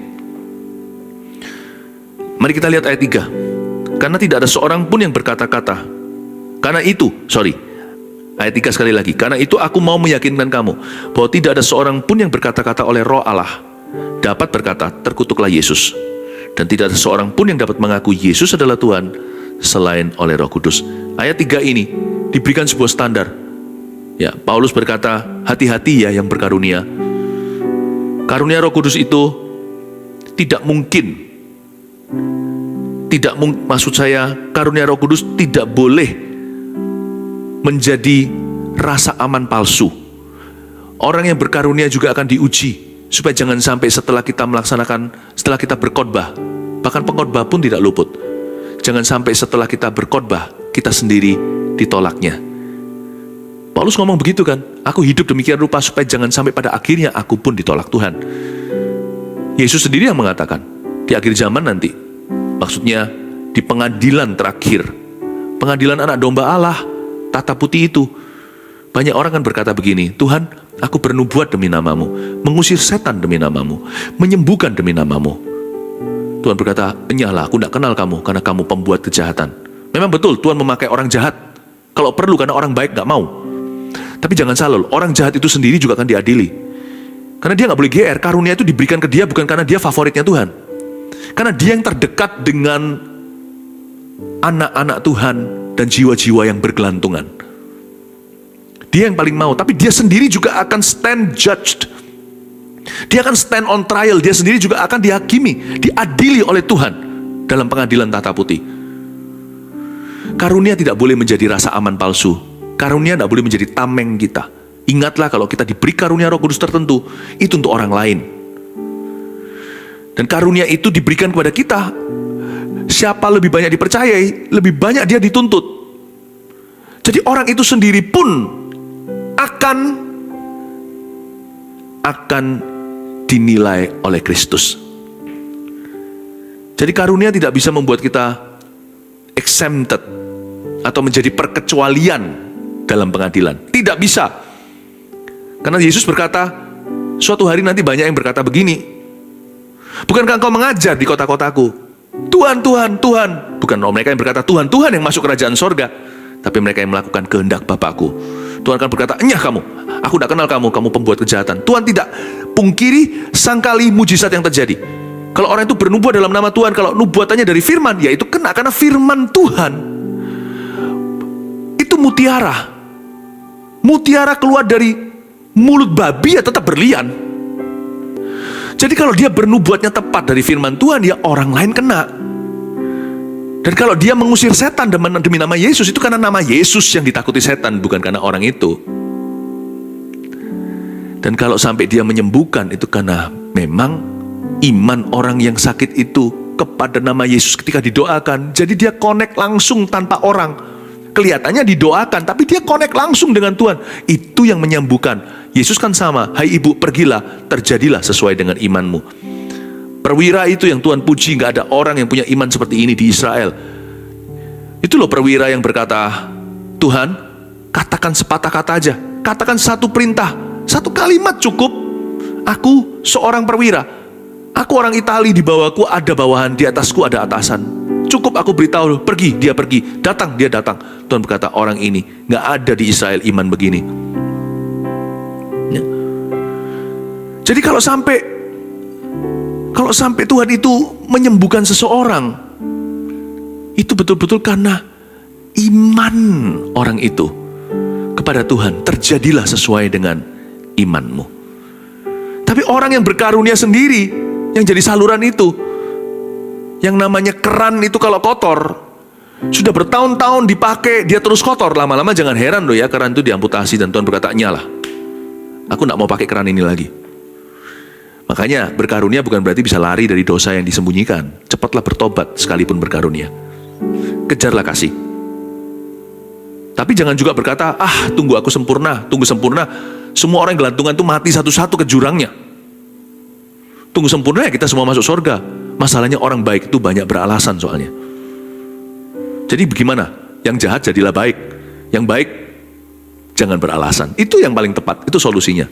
Mari kita lihat ayat 3. Karena tidak ada seorang pun yang berkata-kata. Ayat 3 sekali lagi. Karena itu aku mau meyakinkan kamu bahwa tidak ada seorang pun yang berkata-kata oleh Roh Allah dapat berkata, terkutuklah Yesus. Dan tidak ada seorang pun yang dapat mengaku Yesus adalah Tuhan selain oleh Roh Kudus. Ayat 3 ini diberikan sebuah standar. Ya, Paulus berkata, hati-hati ya yang berkarunia. Karunia Roh Kudus itu maksud saya, karunia Roh Kudus tidak boleh menjadi rasa aman palsu. Orang yang berkarunia juga akan diuji, supaya jangan sampai setelah kita berkhotbah, bahkan pengkhotbah pun tidak luput. Jangan sampai setelah kita berkhotbah, kita sendiri ditolaknya. Paulus ngomong begitu kan, aku hidup demikian rupa supaya jangan sampai pada akhirnya aku pun ditolak Tuhan. Yesus sendiri yang mengatakan, di akhir zaman nanti, maksudnya di pengadilan terakhir, pengadilan anak domba Allah, tata putih itu, banyak orang kan berkata begini, Tuhan, aku bernubuat demi namamu, mengusir setan demi namamu, menyembuhkan demi namamu. Tuhan berkata, enyahlah, aku tidak kenal kamu karena kamu pembuat kejahatan. Memang betul, Tuhan memakai orang jahat, kalau perlu karena orang baik gak mau. Tapi jangan salah, orang jahat itu sendiri juga akan diadili. Karena dia gak boleh GR, karunia itu diberikan ke dia bukan karena dia favoritnya Tuhan. Karena dia yang terdekat dengan anak-anak Tuhan dan jiwa-jiwa yang bergelantungan. Dia yang paling mau, tapi dia sendiri juga akan stand judged. Dia akan stand on trial, dia sendiri juga akan dihakimi, diadili oleh Tuhan dalam pengadilan tata putih. Karunia tidak boleh menjadi rasa aman palsu. Karunia tidak boleh menjadi tameng kita. Ingatlah kalau kita diberi karunia Roh Kudus tertentu, itu untuk orang lain. Dan karunia itu diberikan kepada kita. Siapa lebih banyak dipercayai, lebih banyak dia dituntut. Jadi orang itu sendiri pun akan dinilai oleh Kristus. Jadi karunia tidak bisa membuat kita exempted atau menjadi perkecualian dalam pengadilan. Tidak bisa. Karena Yesus berkata, suatu hari nanti banyak yang berkata begini, bukankah engkau mengajar di kota-kotaku? Tuhan, Tuhan, Tuhan. Bukan mereka yang berkata Tuhan, Tuhan yang masuk kerajaan sorga, tapi mereka yang melakukan kehendak Bapakku. Tuhan akan berkata, enyah kamu, aku tidak kenal kamu, kamu pembuat kejahatan. Tuhan tidak pungkiri sangkali mujizat yang terjadi. Kalau orang itu bernubuat dalam nama Tuhan, kalau nubuatannya dari firman, ya itu kena, karena firman Tuhan itu mutiara. Mutiara keluar dari mulut babi ya tetap berlian. Jadi kalau dia bernubuatnya tepat dari firman Tuhan, ya orang lain kena. Dan kalau dia mengusir setan demi nama Yesus, itu karena nama Yesus yang ditakuti setan, bukan karena orang itu. Dan kalau sampai dia menyembuhkan, itu karena memang iman orang yang sakit itu kepada nama Yesus ketika didoakan. Jadi dia connect langsung tanpa orang. Kelihatannya didoakan, tapi dia connect langsung dengan Tuhan. Itu yang menyembuhkan. Yesus kan sama, hai ibu pergilah, terjadilah sesuai dengan imanmu. Perwira itu yang Tuhan puji, gak ada orang yang punya iman seperti ini di Israel. Itu loh perwira yang berkata, Tuhan, katakan sepatah kata aja, katakan satu perintah, satu kalimat cukup. Aku seorang perwira, aku orang Itali, di bawahku ada bawahan, di atasku ada atasan. Cukup aku beritahu, pergi, dia pergi, datang, dia datang. Tuhan berkata, orang ini gak ada di Israel iman begini. Ya. Jadi kalau sampai Tuhan itu menyembuhkan seseorang, itu betul-betul karena iman orang itu kepada Tuhan, terjadilah sesuai dengan imanmu. Tapi orang yang berkarunia sendiri, yang jadi saluran itu, yang namanya keran itu kalau kotor, sudah bertahun-tahun dipakai, dia terus kotor, lama-lama jangan heran loh ya, keran itu diamputasi dan Tuhan berkata, nyala, aku gak mau pakai keran ini lagi. Makanya berkarunia bukan berarti bisa lari dari dosa yang disembunyikan. Cepatlah bertobat sekalipun berkarunia. Kejarlah kasih. Tapi jangan juga berkata, tunggu aku sempurna, tunggu sempurna. Semua orang yang gelantungan itu mati satu-satu ke jurangnya. Tunggu sempurna ya kita semua masuk surga. Masalahnya orang baik itu banyak beralasan soalnya. Jadi bagaimana? Yang jahat jadilah baik. Yang baik jangan beralasan. Itu yang paling tepat, itu solusinya.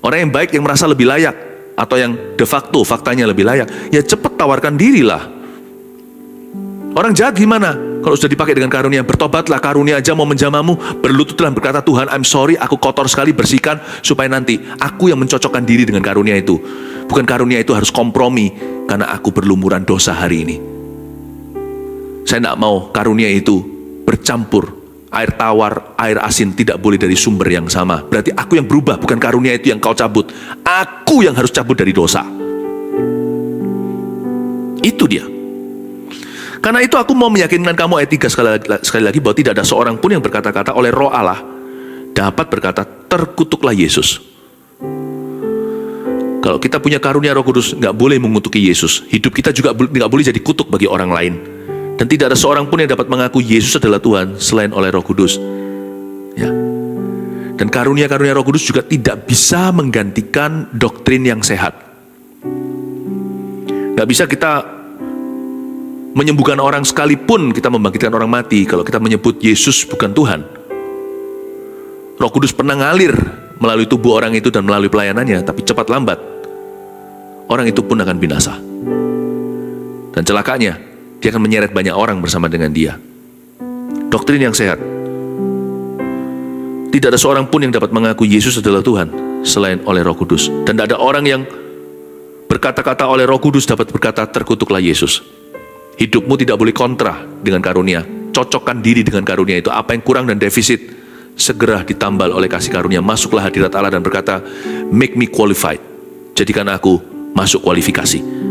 Orang yang baik yang merasa lebih layak, atau yang de facto faktanya lebih layak, ya cepat tawarkan dirilah. Orang jahat gimana? Kalau sudah dipakai dengan karunia, bertobatlah, karunia aja mau menjamamu, berlututlah berkata, Tuhan I'm sorry, aku kotor sekali, bersihkan, supaya nanti aku yang mencocokkan diri dengan karunia itu. Bukan karunia itu harus kompromi, karena aku berlumuran dosa hari ini. Saya tidak mau karunia itu bercampur. Air tawar, air asin tidak boleh dari sumber yang sama. Berarti aku yang berubah, bukan karunia itu yang kau cabut. Aku yang harus cabut dari dosa. Itu dia. Karena itu aku mau meyakinkan kamu ayat 3 sekali lagi, bahwa tidak ada seorang pun yang berkata-kata oleh Roh Allah dapat berkata, terkutuklah Yesus. Kalau kita punya karunia Roh Kudus, nggak boleh mengutuki Yesus. Hidup kita juga nggak boleh jadi kutuk bagi orang lain. Dan tidak ada seorang pun yang dapat mengaku Yesus adalah Tuhan selain oleh Roh Kudus. Ya. Dan karunia-karunia Roh Kudus juga tidak bisa menggantikan doktrin yang sehat. Gak bisa kita menyembuhkan orang sekalipun kita membangkitkan orang mati kalau kita menyebut Yesus bukan Tuhan. Roh Kudus pernah ngalir melalui tubuh orang itu dan melalui pelayanannya, tapi cepat lambat orang itu pun akan binasa. Dan celakanya, dia akan menyeret banyak orang bersama dengan dia. Doktrin yang sehat. Tidak ada seorang pun yang dapat mengaku Yesus adalah Tuhan selain oleh Roh Kudus. Dan tidak ada orang yang berkata-kata oleh Roh Kudus dapat berkata, terkutuklah Yesus. Hidupmu tidak boleh kontra dengan karunia. Cocokkan diri dengan karunia itu. Apa yang kurang dan defisit, segera ditambal oleh kasih karunia. Masuklah hadirat Allah dan berkata, make me qualified. Jadikan aku masuk kualifikasi.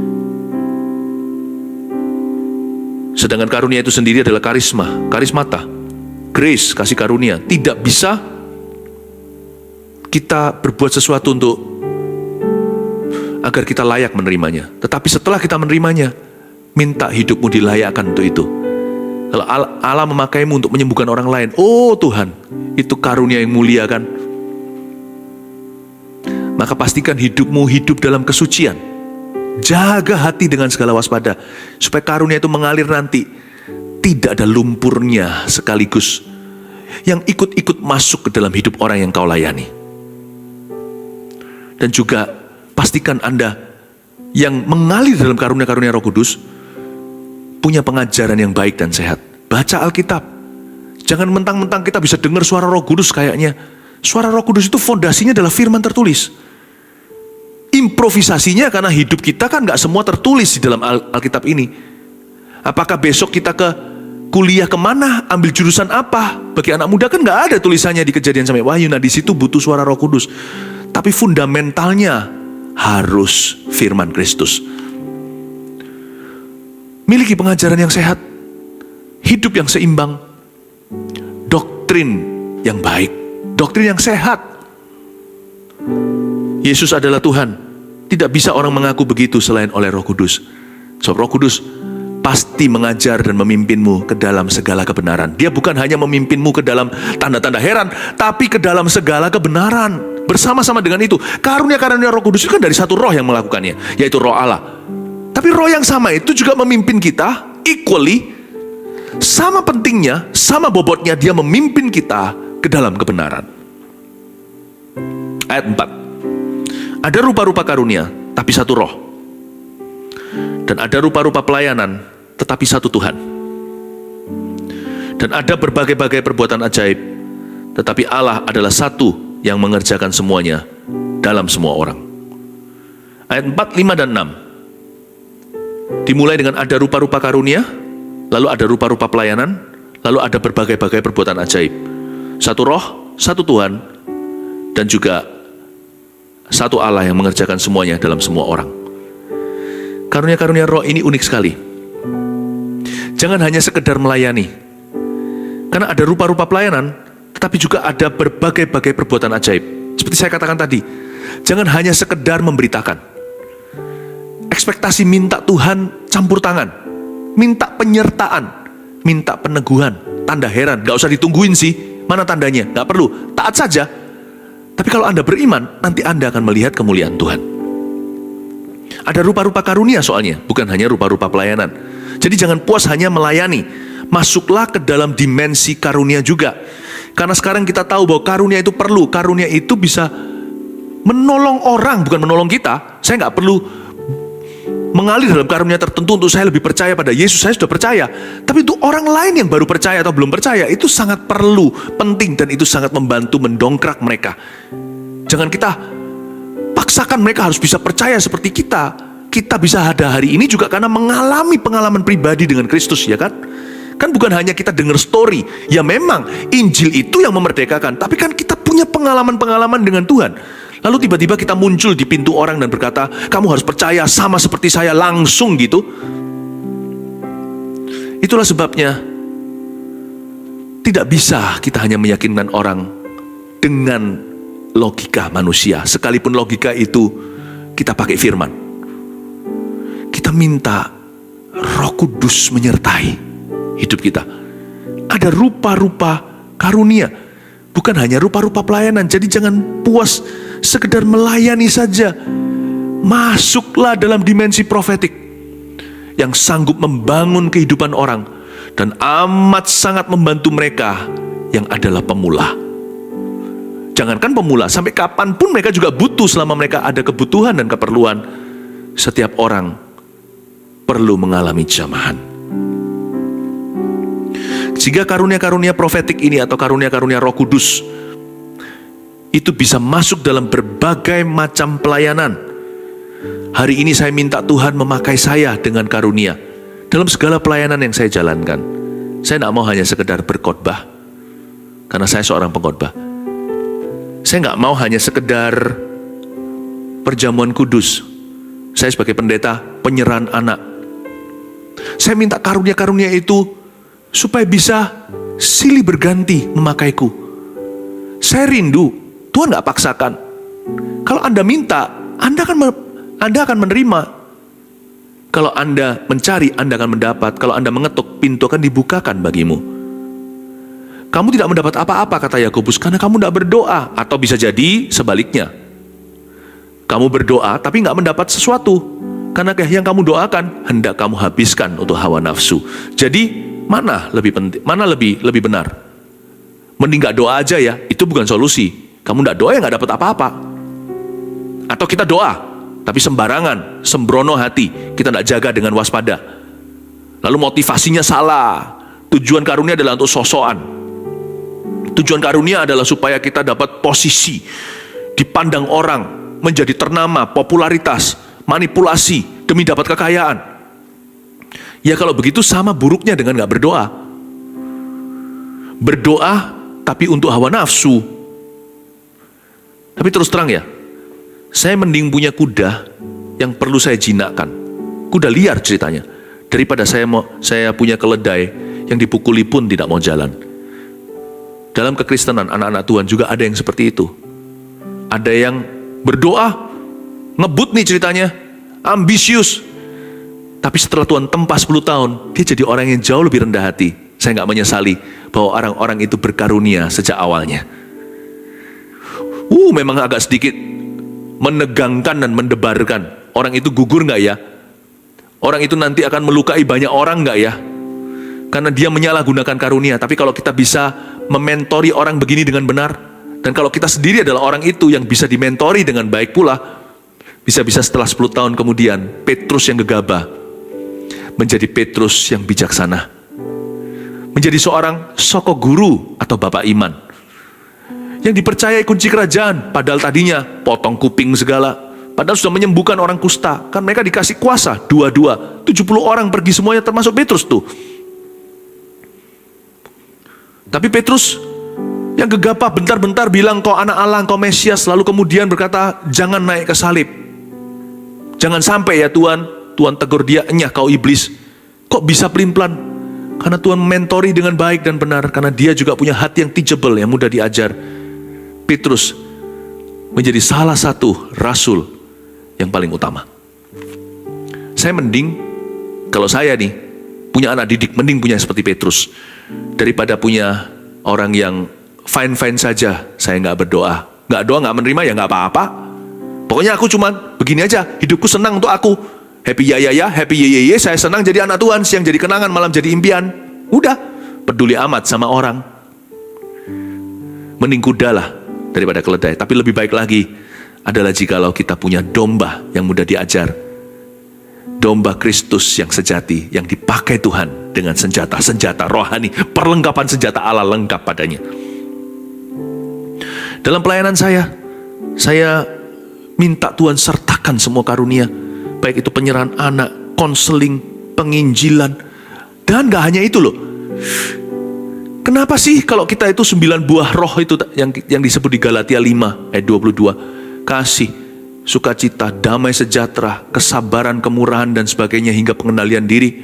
Sedangkan karunia itu sendiri adalah karismata, grace, kasih karunia. Tidak bisa kita berbuat sesuatu agar kita layak menerimanya. Tetapi setelah kita menerimanya, minta hidupmu dilayakkan untuk itu. Kalau Allah memakaimu untuk menyembuhkan orang lain, oh Tuhan, itu karunia yang mulia kan? Maka pastikan hidupmu hidup dalam kesucian. Jaga hati dengan segala waspada, supaya karunia itu mengalir nanti. Tidak ada lumpurnya sekaligus yang ikut-ikut masuk ke dalam hidup orang yang kau layani. Dan juga pastikan Anda yang mengalir dalam karunia-karunia Roh Kudus punya pengajaran yang baik dan sehat. Baca Alkitab. Jangan mentang-mentang kita bisa dengar suara Roh Kudus kayaknya. Suara Roh Kudus itu fondasinya adalah firman tertulis. Improvisasinya karena hidup kita kan gak semua tertulis di dalam Alkitab ini. Apakah besok kita ke kuliah kemana, ambil jurusan apa? Bagi anak muda kan gak ada tulisannya di Kejadian sampai Wahyu. Nah di situ butuh suara Roh Kudus. Tapi fundamentalnya harus firman Kristus. Miliki pengajaran yang sehat, hidup yang seimbang, doktrin yang baik, doktrin yang sehat. Yesus adalah Tuhan. Tidak bisa orang mengaku begitu selain oleh Roh Kudus. Sebab Roh Kudus pasti mengajar dan memimpinmu ke dalam segala kebenaran. Dia bukan hanya memimpinmu ke dalam tanda-tanda heran, tapi ke dalam segala kebenaran. Bersama-sama dengan itu, karunia-karunia Roh Kudus itu kan dari satu roh yang melakukannya, yaitu Roh Allah. Tapi roh yang sama itu juga memimpin kita equally, sama pentingnya, sama bobotnya dia memimpin kita ke dalam kebenaran. Ayat 4. Ada rupa-rupa karunia, tapi satu roh. Dan ada rupa-rupa pelayanan, tetapi satu Tuhan. Dan ada berbagai-bagai perbuatan ajaib, tetapi Allah adalah satu yang mengerjakan semuanya dalam semua orang. Ayat 4, 5, dan 6. Dimulai dengan ada rupa-rupa karunia, lalu ada rupa-rupa pelayanan, lalu ada berbagai-bagai perbuatan ajaib. Satu roh, satu Tuhan, dan juga satu Allah yang mengerjakan semuanya dalam semua orang. Karunia-karunia roh ini unik sekali. Jangan hanya sekedar melayani. Karena ada rupa-rupa pelayanan, tetapi juga ada berbagai-bagai perbuatan ajaib. Seperti saya katakan tadi, jangan hanya sekedar memberitakan. Ekspektasi minta Tuhan campur tangan, minta penyertaan, minta peneguhan, tanda heran. Gak usah ditungguin sih, mana tandanya, gak perlu, taat saja. Tapi kalau Anda beriman, nanti Anda akan melihat kemuliaan Tuhan. Ada rupa-rupa karunia soalnya, bukan hanya rupa-rupa pelayanan. Jadi jangan puas hanya melayani, masuklah ke dalam dimensi karunia juga. Karena sekarang kita tahu bahwa karunia itu perlu, karunia itu bisa menolong orang, bukan menolong kita. Saya nggak perlu mengalir dalam karunia tertentu untuk saya lebih percaya pada Yesus, saya sudah percaya. Tapi untuk orang lain yang baru percaya atau belum percaya, itu sangat perlu, penting, dan itu sangat membantu mendongkrak mereka. Jangan kita paksakan mereka harus bisa percaya seperti kita. Kita bisa ada hari ini juga karena mengalami pengalaman pribadi dengan Kristus, ya kan? Kan bukan hanya kita dengar story. Ya memang, Injil itu yang memerdekakan. Tapi kan kita punya pengalaman-pengalaman dengan Tuhan. Lalu tiba-tiba kita muncul di pintu orang dan berkata, kamu harus percaya sama seperti saya, langsung gitu. Itulah sebabnya tidak bisa kita hanya meyakinkan orang dengan logika manusia. Sekalipun logika itu kita pakai firman. Kita minta Roh Kudus menyertai hidup kita. Ada rupa-rupa karunia, bukan hanya rupa-rupa pelayanan. Jadi jangan puas sekedar melayani saja. Masuklah dalam dimensi profetik yang sanggup membangun kehidupan orang dan amat sangat membantu mereka yang adalah pemula. Jangankan pemula, sampai kapanpun mereka juga butuh. Selama mereka ada kebutuhan dan keperluan, setiap orang perlu mengalami jamahan. Sehingga karunia-karunia profetik ini atau karunia-karunia Roh Kudus itu bisa masuk dalam berbagai macam pelayanan. Hari ini saya minta Tuhan memakai saya dengan karunia dalam segala pelayanan yang saya jalankan. Saya tidak mau hanya sekedar berkhotbah, karena saya seorang pengkhotbah. Saya nggak mau hanya sekedar perjamuan kudus. Saya sebagai pendeta, penyerahan anak. Saya minta karunia-karunia itu supaya bisa silih berganti memakaiku. Saya rindu, Tuhan gak paksakan. Kalau Anda minta, Anda akan menerima. Kalau Anda mencari, Anda akan mendapat. Kalau Anda mengetuk, pintu akan dibukakan bagimu. Kamu tidak mendapat apa-apa, kata Yakobus, karena kamu tidak berdoa. Atau bisa jadi sebaliknya. Kamu berdoa, tapi gak mendapat sesuatu. Karena yang kamu doakan, hendak kamu habiskan untuk hawa nafsu. Jadi, mana lebih penting, mana lebih benar? Mending gak doa aja ya, itu bukan solusi. Kamu gak doa ya gak dapat apa-apa. Atau kita doa, tapi sembarangan, sembrono hati, kita gak jaga dengan waspada. Lalu motivasinya salah. Tujuan karunia adalah untuk sosokan. Tujuan karunia adalah supaya kita dapat posisi, dipandang orang, menjadi ternama, popularitas, manipulasi, demi dapat kekayaan. Ya kalau begitu sama buruknya dengan gak berdoa. Berdoa tapi untuk hawa nafsu. Tapi terus terang ya, Saya mending punya kuda yang perlu saya jinakkan. Kuda liar ceritanya. Daripada saya punya keledai yang dipukuli pun tidak mau jalan. Dalam kekristenan anak-anak Tuhan juga ada yang seperti itu. Ada yang berdoa, ngebut nih ceritanya, ambisius. Tapi setelah Tuhan tempa 10 tahun, dia jadi orang yang jauh lebih rendah hati. Saya nggak menyesali bahwa orang-orang itu berkarunia sejak awalnya. Memang agak sedikit menegangkan dan mendebarkan. Orang itu gugur nggak ya? Orang itu nanti akan melukai banyak orang nggak ya? Karena dia menyalahgunakan karunia. Tapi kalau kita bisa mementori orang begini dengan benar, dan kalau kita sendiri adalah orang itu yang bisa dimentori dengan baik pula, bisa-bisa setelah 10 tahun kemudian, Petrus yang gegabah menjadi Petrus yang bijaksana. Menjadi seorang soko guru atau bapak iman. Yang dipercayai kunci kerajaan, padahal tadinya potong kuping segala. Padahal sudah menyembuhkan orang kusta. Kan mereka dikasih kuasa, 70 orang pergi semuanya termasuk Petrus tuh. Tapi Petrus yang gegabah bentar-bentar bilang kau anak Allah, kau Mesias. Lalu kemudian berkata, jangan naik ke salib. Jangan sampai ya Tuhan. Tuhan tegur dia, enyah kau iblis. Kok bisa pelin-pelan? Karena Tuhan mentori dengan baik dan benar. Karena dia juga punya hati yang teachable, yang mudah diajar. Petrus menjadi salah satu rasul yang paling utama. Saya mending, kalau saya nih, punya anak didik, mending punya seperti Petrus. Daripada punya orang yang fine-fine saja, saya nggak berdoa. Nggak doa, nggak menerima, ya nggak apa-apa. Pokoknya aku cuman begini aja, hidupku senang untuk aku. Happy ya, happy ye, saya senang jadi anak Tuhan, siang jadi kenangan, malam jadi impian. Udah, peduli amat sama orang. Mending kuda lah daripada keledai. Tapi lebih baik lagi adalah jikalau kita punya domba yang mudah diajar. Domba Kristus yang sejati, yang dipakai Tuhan dengan senjata rohani, perlengkapan senjata Allah lengkap padanya. Dalam pelayanan saya minta Tuhan sertakan semua karunia, baik itu penyerahan anak, konseling, penginjilan, dan gak hanya itu loh. Kenapa sih kalau kita itu 9 buah roh itu yang disebut di Galatia 5 ayat 22, kasih, sukacita, damai sejahtera, kesabaran, kemurahan dan sebagainya hingga pengendalian diri.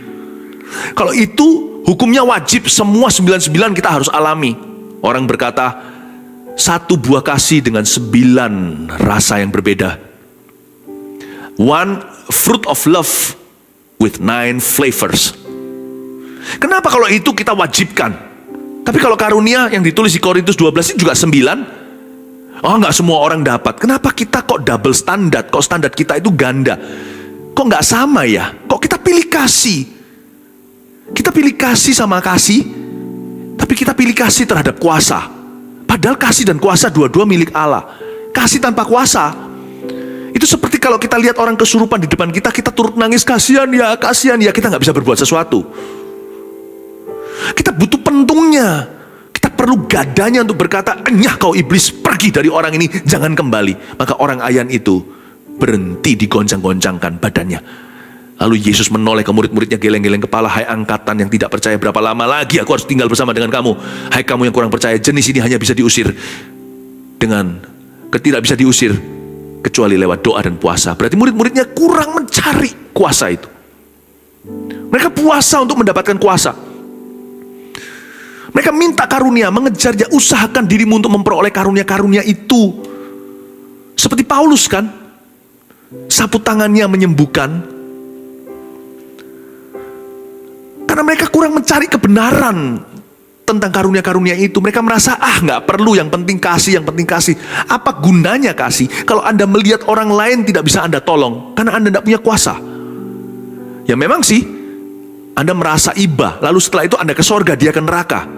Kalau itu hukumnya wajib, semua 99 kita harus alami. Orang berkata 1 buah kasih dengan 9 rasa yang berbeda. 1 fruit of love with 9 flavors. Kenapa kalau itu kita wajibkan? Tapi kalau karunia yang ditulis di Korintus 12 itu juga 9. Oh, nggak semua orang dapat. Kenapa kita kok double standar? Kok standar kita itu ganda? Kok nggak sama ya? Kok kita pilih kasih? Kita pilih kasih sama kasih, tapi kita pilih kasih terhadap kuasa. Padahal kasih dan kuasa dua-dua milik Allah. Kasih tanpa kuasa, itu seperti kalau kita lihat orang kesurupan di depan kita, kita turut nangis, kasihan ya, kita nggak bisa berbuat sesuatu. Kita butuh pentungnya. Kita perlu gadanya untuk berkata, enyah kau iblis, pergi dari orang ini, jangan kembali. Maka orang ayan itu berhenti digoncang-goncangkan badannya. Lalu Yesus menoleh ke murid-muridnya geleng-geleng kepala, hai angkatan yang tidak percaya, berapa lama lagi aku harus tinggal bersama dengan kamu? Hai kamu yang kurang percaya, jenis ini hanya bisa diusir tidak bisa diusir kecuali lewat doa dan puasa. Berarti murid-muridnya kurang mencari kuasa itu. Mereka puasa untuk mendapatkan kuasa. Mereka minta karunia, mengejarnya, usahakan dirimu untuk memperoleh karunia-karunia itu. Seperti Paulus kan, sapu tangannya menyembuhkan. Karena mereka kurang mencari kebenaran tentang karunia-karunia itu. Mereka merasa, gak perlu, yang penting kasih, yang penting kasih. Apa gunanya kasih kalau Anda melihat orang lain tidak bisa Anda tolong? Karena Anda tidak punya kuasa. Ya memang sih, Anda merasa iba, lalu setelah itu Anda ke sorga, dia ke neraka.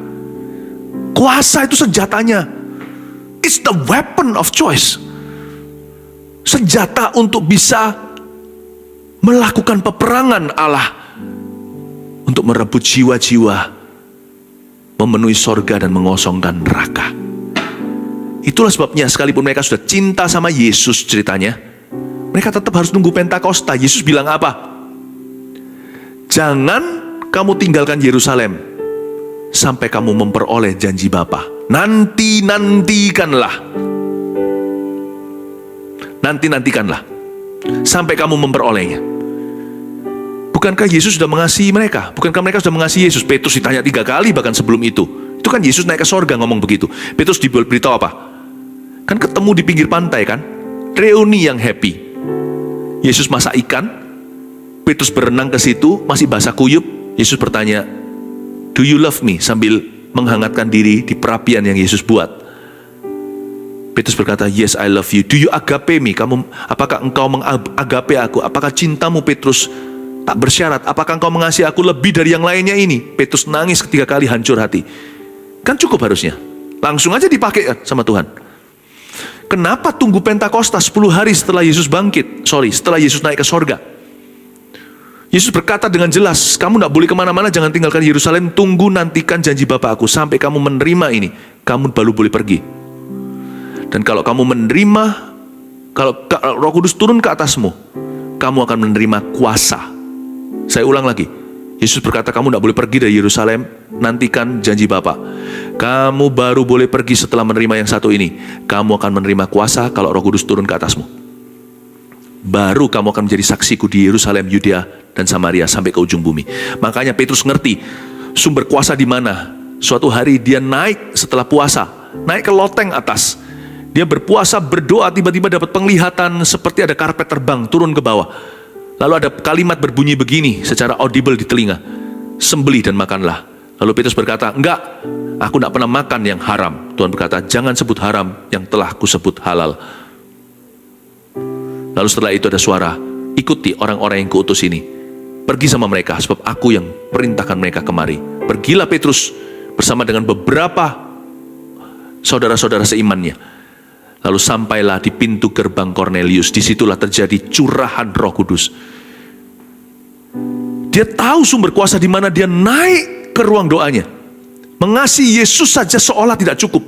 Kuasa itu senjatanya. It's the weapon of choice. Senjata untuk bisa melakukan peperangan Allah, untuk merebut jiwa-jiwa, memenuhi sorga dan mengosongkan neraka. Itulah sebabnya sekalipun mereka sudah cinta sama Yesus ceritanya, mereka tetap harus nunggu Pentakosta. Yesus bilang apa? Jangan kamu tinggalkan Yerusalem sampai kamu memperoleh janji Bapa. Nantikanlah. Nantikanlah sampai kamu memperolehnya. Bukankah Yesus sudah mengasihi mereka? Bukankah mereka sudah mengasihi Yesus? Petrus ditanya 3 kali bahkan sebelum itu. Itu kan Yesus naik ke sorga ngomong begitu. Petrus diberitahu apa? Kan ketemu di pinggir pantai kan? Reuni yang happy. Yesus masak ikan, Petrus berenang ke situ, masih basah kuyup. Yesus bertanya, "Do you love me?" Sambil menghangatkan diri di perapian yang Yesus buat. Petrus berkata, "Yes, I love you." "Do you agape me?" Apakah engkau mengagape aku? Apakah cintamu, Petrus, tak bersyarat? Apakah engkau mengasihi aku lebih dari yang lainnya ini? Petrus nangis 3 kali hancur hati. Kan cukup harusnya. Langsung aja dipakai sama Tuhan. Kenapa tunggu Pentakosta 10 hari setelah Yesus setelah Yesus naik ke sorga? Yesus berkata dengan jelas, kamu tidak boleh kemana-mana, jangan tinggalkan Yerusalem, tunggu nantikan janji Bapa aku. Sampai kamu menerima ini, kamu baru boleh pergi. Dan kalau kamu menerima, kalau Roh Kudus turun ke atasmu, kamu akan menerima kuasa. Saya ulang lagi, Yesus berkata kamu tidak boleh pergi dari Yerusalem, nantikan janji Bapa. Kamu baru boleh pergi setelah menerima yang satu ini. Kamu akan menerima kuasa kalau Roh Kudus turun ke atasmu. Baru kamu akan menjadi saksiku di Yerusalem, Yudea, dan Samaria sampai ke ujung bumi. Makanya Petrus ngerti sumber kuasa di mana. Suatu hari dia naik setelah puasa, naik ke loteng atas. Dia berpuasa, berdoa, tiba-tiba dapat penglihatan seperti ada karpet terbang turun ke bawah. Lalu ada kalimat berbunyi begini secara audible di telinga, sembelih dan makanlah. Lalu Petrus berkata, enggak, aku tidak pernah makan yang haram. Tuhan berkata, jangan sebut haram yang telah kusebut halal. Lalu setelah itu ada suara, ikuti orang-orang yang kuutus ini. Pergi sama mereka, sebab aku yang perintahkan mereka kemari. Pergilah Petrus bersama dengan beberapa saudara-saudara seimannya. Lalu sampailah di pintu gerbang Kornelius. Disitulah terjadi curahan Roh Kudus. Dia tahu sumber kuasa di mana, dia naik ke ruang doanya. Mengasihi Yesus saja seolah tidak cukup.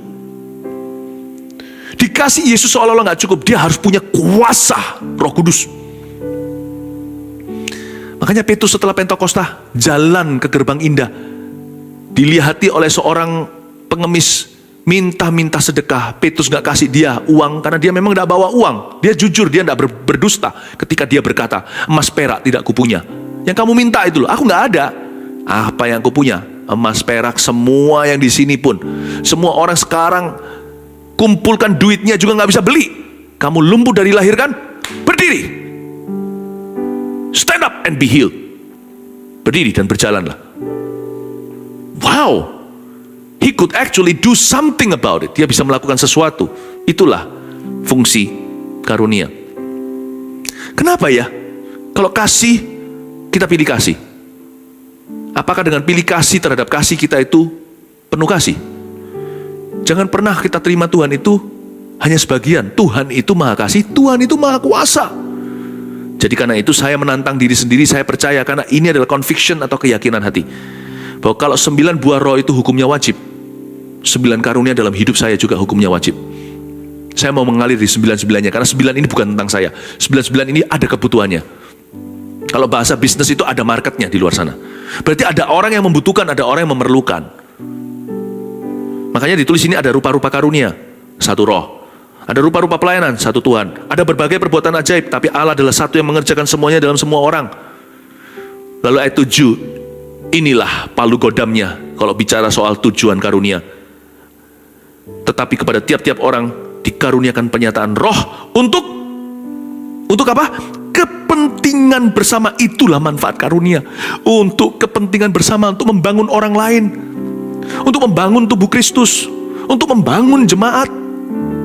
Dikasih Yesus seolah-olah gak cukup. Dia harus punya kuasa Roh Kudus. Makanya Petrus setelah Pentakosta jalan ke gerbang indah. Dilihati oleh seorang pengemis, minta sedekah. Petrus gak kasih dia uang karena dia memang gak bawa uang. Dia jujur, dia gak berdusta ketika dia berkata, emas perak tidak kupunya. Yang kamu minta itu loh, aku gak ada. Apa yang kupunya? Emas perak semua yang di sini pun. Semua orang sekarang kumpulkan duitnya juga gak bisa beli. Kamu lumpuh dari lahir kan? Berdiri. Stand up and be healed. Berdiri dan berjalanlah. Wow. He could actually do something about it. Dia bisa melakukan sesuatu. Itulah fungsi karunia. Kenapa ya? Kalau kasih, kita pilih kasih. Apakah dengan pilih kasih terhadap kasih kita itu penuh kasih? Jangan pernah kita terima Tuhan itu hanya sebagian. Tuhan itu maha kasih, Tuhan itu maha kuasa. Jadi karena itu saya menantang diri sendiri, saya percaya karena ini adalah conviction atau keyakinan hati. Bahwa kalau 9 buah roh itu hukumnya wajib, 9 karunia dalam hidup saya juga hukumnya wajib. Saya mau mengalir di 9-9-nya, karena 9 ini bukan tentang saya. 9-9 ini ada kebutuhannya. Kalau bahasa bisnis itu ada marketnya di luar sana. Berarti ada orang yang membutuhkan, ada orang yang memerlukan. Makanya ditulis ini ada rupa-rupa karunia, 1 roh. Ada rupa-rupa pelayanan, 1 Tuhan. Ada berbagai perbuatan ajaib, tapi Allah adalah satu yang mengerjakan semuanya dalam semua orang. Lalu ayat 7, inilah palu godamnya kalau bicara soal tujuan karunia. Tetapi kepada tiap-tiap orang dikaruniakan penyataan roh untuk apa? Kepentingan bersama, itulah manfaat karunia. Untuk kepentingan bersama, untuk membangun orang lain, untuk membangun tubuh Kristus, untuk membangun jemaat.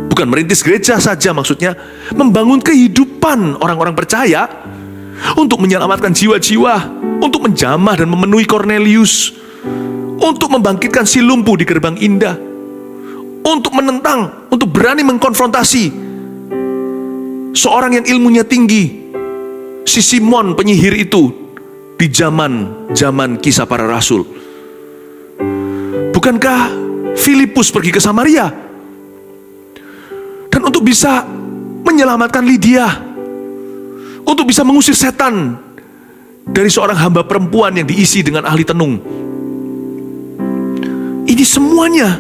Bukan merintis gereja saja maksudnya, membangun kehidupan orang-orang percaya, untuk menyelamatkan jiwa-jiwa, untuk menjamah dan memenuhi Kornelius, untuk membangkitkan si lumpuh di gerbang indah, untuk menentang, untuk berani mengkonfrontasi seorang yang ilmunya tinggi, si Simon penyihir itu di zaman Kisah Para Rasul. Bukankah Filipus pergi ke Samaria dan untuk bisa menyelamatkan Lydia, untuk bisa mengusir setan dari seorang hamba perempuan yang diisi dengan ahli tenung? Ini semuanya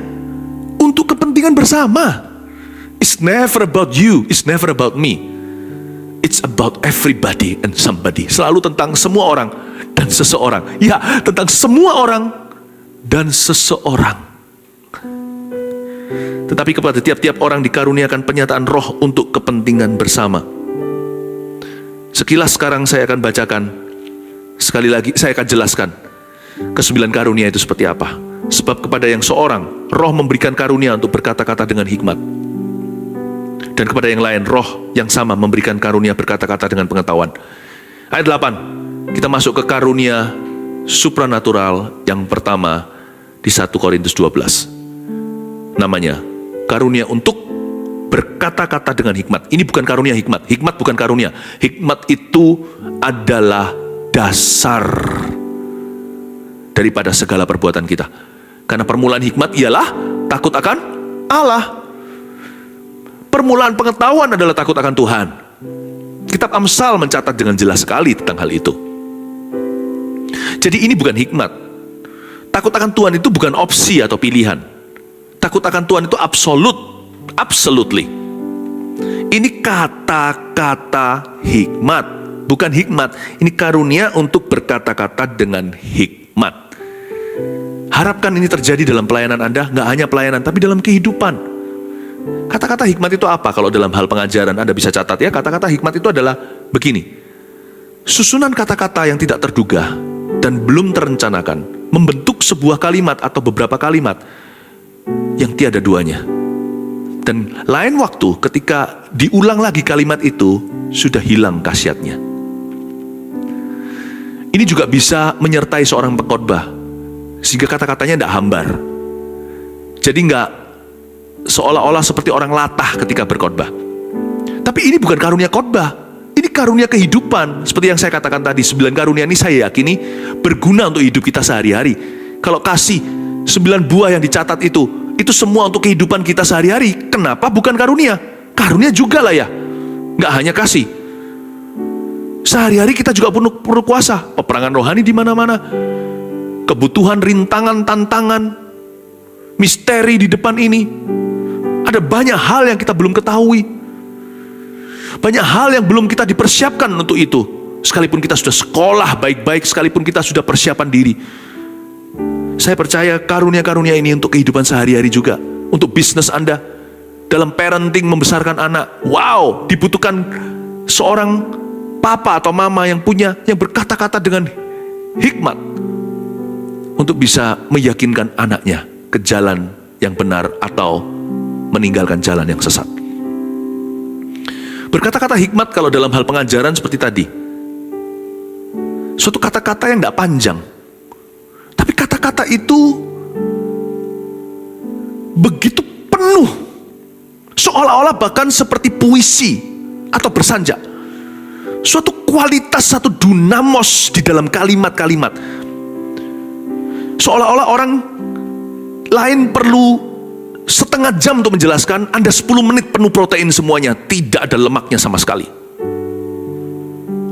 untuk kepentingan bersama. It's never about you, it's never about me. It's about everybody and somebody. Selalu tentang semua orang dan seseorang. Ya, tentang semua orang dan seseorang. Tetapi kepada tiap-tiap orang dikaruniakan penyataan roh untuk kepentingan bersama. Sekilas sekarang saya akan bacakan. Sekali lagi saya akan jelaskan ke-9 karunia itu seperti apa. Sebab kepada yang seorang, roh memberikan karunia untuk berkata-kata dengan hikmat. Dan kepada yang lain, roh yang sama memberikan karunia berkata-kata dengan pengetahuan. Ayat 8, kita masuk ke karunia supranatural yang pertama di 1 Korintus 12. Namanya, karunia untuk berkata-kata dengan hikmat. Ini bukan karunia hikmat. Hikmat bukan karunia. Hikmat itu adalah dasar daripada segala perbuatan kita. Karena permulaan hikmat ialah takut akan Allah. Permulaan pengetahuan adalah takut akan Tuhan. Kitab Amsal mencatat dengan jelas sekali tentang hal itu. Jadi ini bukan hikmat. Takut akan Tuhan itu bukan opsi atau pilihan. Takut akan Tuhan itu absolutely. Ini kata-kata hikmat, bukan hikmat. Ini karunia untuk berkata-kata dengan hikmat. Harapkan ini terjadi dalam pelayanan Anda, nggak hanya pelayanan, tapi dalam kehidupan. Kata-kata hikmat itu apa? Kalau dalam hal pengajaran Anda bisa catat ya, kata-kata hikmat itu adalah begini. Susunan kata-kata yang tidak terduga dan belum terencanakan membentuk sebuah kalimat atau beberapa kalimat yang tiada duanya. Dan lain waktu ketika diulang lagi kalimat itu, sudah hilang khasiatnya. Ini juga bisa menyertai seorang pengkhotbah, sehingga kata-katanya tidak hambar. Jadi nggak seolah-olah seperti orang latah ketika berkhotbah. Tapi ini bukan karunia khotbah, ini karunia kehidupan. Seperti yang saya katakan tadi, 9 karunia ini saya yakini berguna untuk hidup kita sehari-hari. Kalau kasih 9 buah yang dicatat itu semua untuk kehidupan kita sehari-hari. Kenapa bukan karunia? Karunia juga lah ya, nggak hanya kasih. Sehari-hari kita juga perlu kuasa, peperangan rohani di mana-mana, kebutuhan, rintangan, tantangan, misteri di depan ini. Ada banyak hal yang kita belum ketahui. Banyak hal yang belum kita dipersiapkan untuk itu. Sekalipun kita sudah sekolah baik-baik, sekalipun kita sudah persiapan diri. Saya percaya karunia-karunia ini untuk kehidupan sehari-hari juga. Untuk bisnis Anda, dalam parenting, membesarkan anak. Wow, dibutuhkan seorang papa atau mama yang berkata-kata dengan hikmat untuk bisa meyakinkan anaknya ke jalan yang benar atau meninggalkan jalan yang sesat. Berkata-kata hikmat kalau dalam hal pengajaran seperti tadi, suatu kata-kata yang tidak panjang, tapi kata-kata itu begitu penuh, seolah-olah bahkan seperti puisi atau bersanjak. Suatu kualitas, satu dunamos di dalam kalimat-kalimat. Seolah-olah orang lain perlu setengah jam untuk menjelaskan, Anda 10 menit penuh protein semuanya, tidak ada lemaknya sama sekali.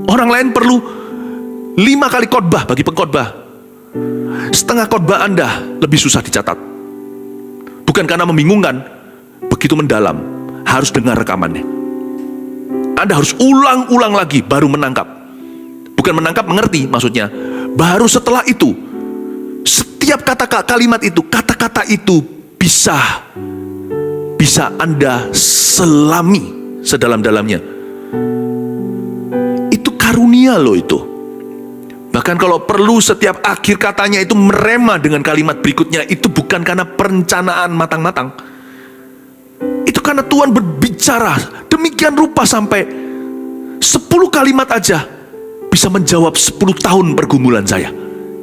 Orang lain perlu 5 kali khotbah bagi pengkhotbah. Setengah khotbah Anda lebih susah dicatat. Bukan karena membingungkan, begitu mendalam, harus dengar rekamannya. Anda harus ulang-ulang lagi baru menangkap. Bukan menangkap, mengerti maksudnya. Baru setelah itu, setiap kalimat itu, kata-kata itu bisa Anda selami sedalam-dalamnya. Itu karunia loh itu. Bahkan kalau perlu setiap akhir katanya itu merema dengan kalimat berikutnya, itu bukan karena perencanaan matang-matang. Itu karena Tuhan berbicara demikian rupa sampai 10 kalimat aja bisa menjawab 10 tahun pergumulan saya.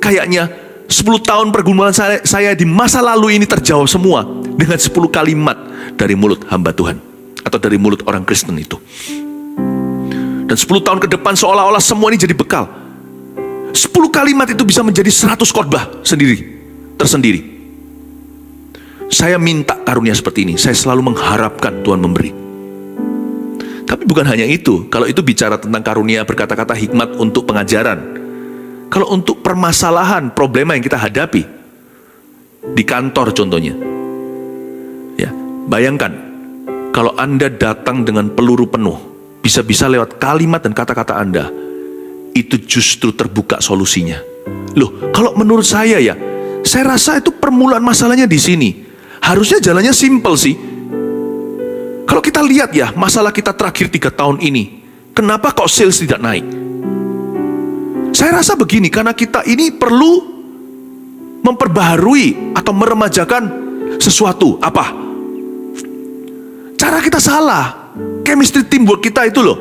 Kayaknya 10 tahun pergumulan saya di masa lalu ini terjawab semua dengan 10 kalimat dari mulut hamba Tuhan atau dari mulut orang Kristen itu. Dan 10 tahun ke depan seolah-olah semua ini jadi bekal. 10 kalimat itu bisa menjadi 100 khotbah tersendiri. Saya minta karunia seperti ini. Saya selalu mengharapkan Tuhan memberi. Tapi bukan hanya itu. Kalau itu bicara tentang karunia berkata-kata hikmat untuk pengajaran. Kalau untuk permasalahan, problema yang kita hadapi di kantor contohnya, ya, bayangkan kalau Anda datang dengan peluru penuh bisa-bisa lewat kalimat dan kata-kata Anda, itu justru terbuka solusinya. Loh, kalau menurut saya ya, saya rasa itu permulaan masalahnya di sini. Harusnya jalannya simple sih. Kalau kita lihat ya, masalah kita terakhir 3 tahun ini, kenapa kok sales tidak naik? Saya rasa begini, karena kita ini perlu memperbaharui atau meremajakan sesuatu. Apa? Cara kita salah. Chemistry teamwork kita itu loh,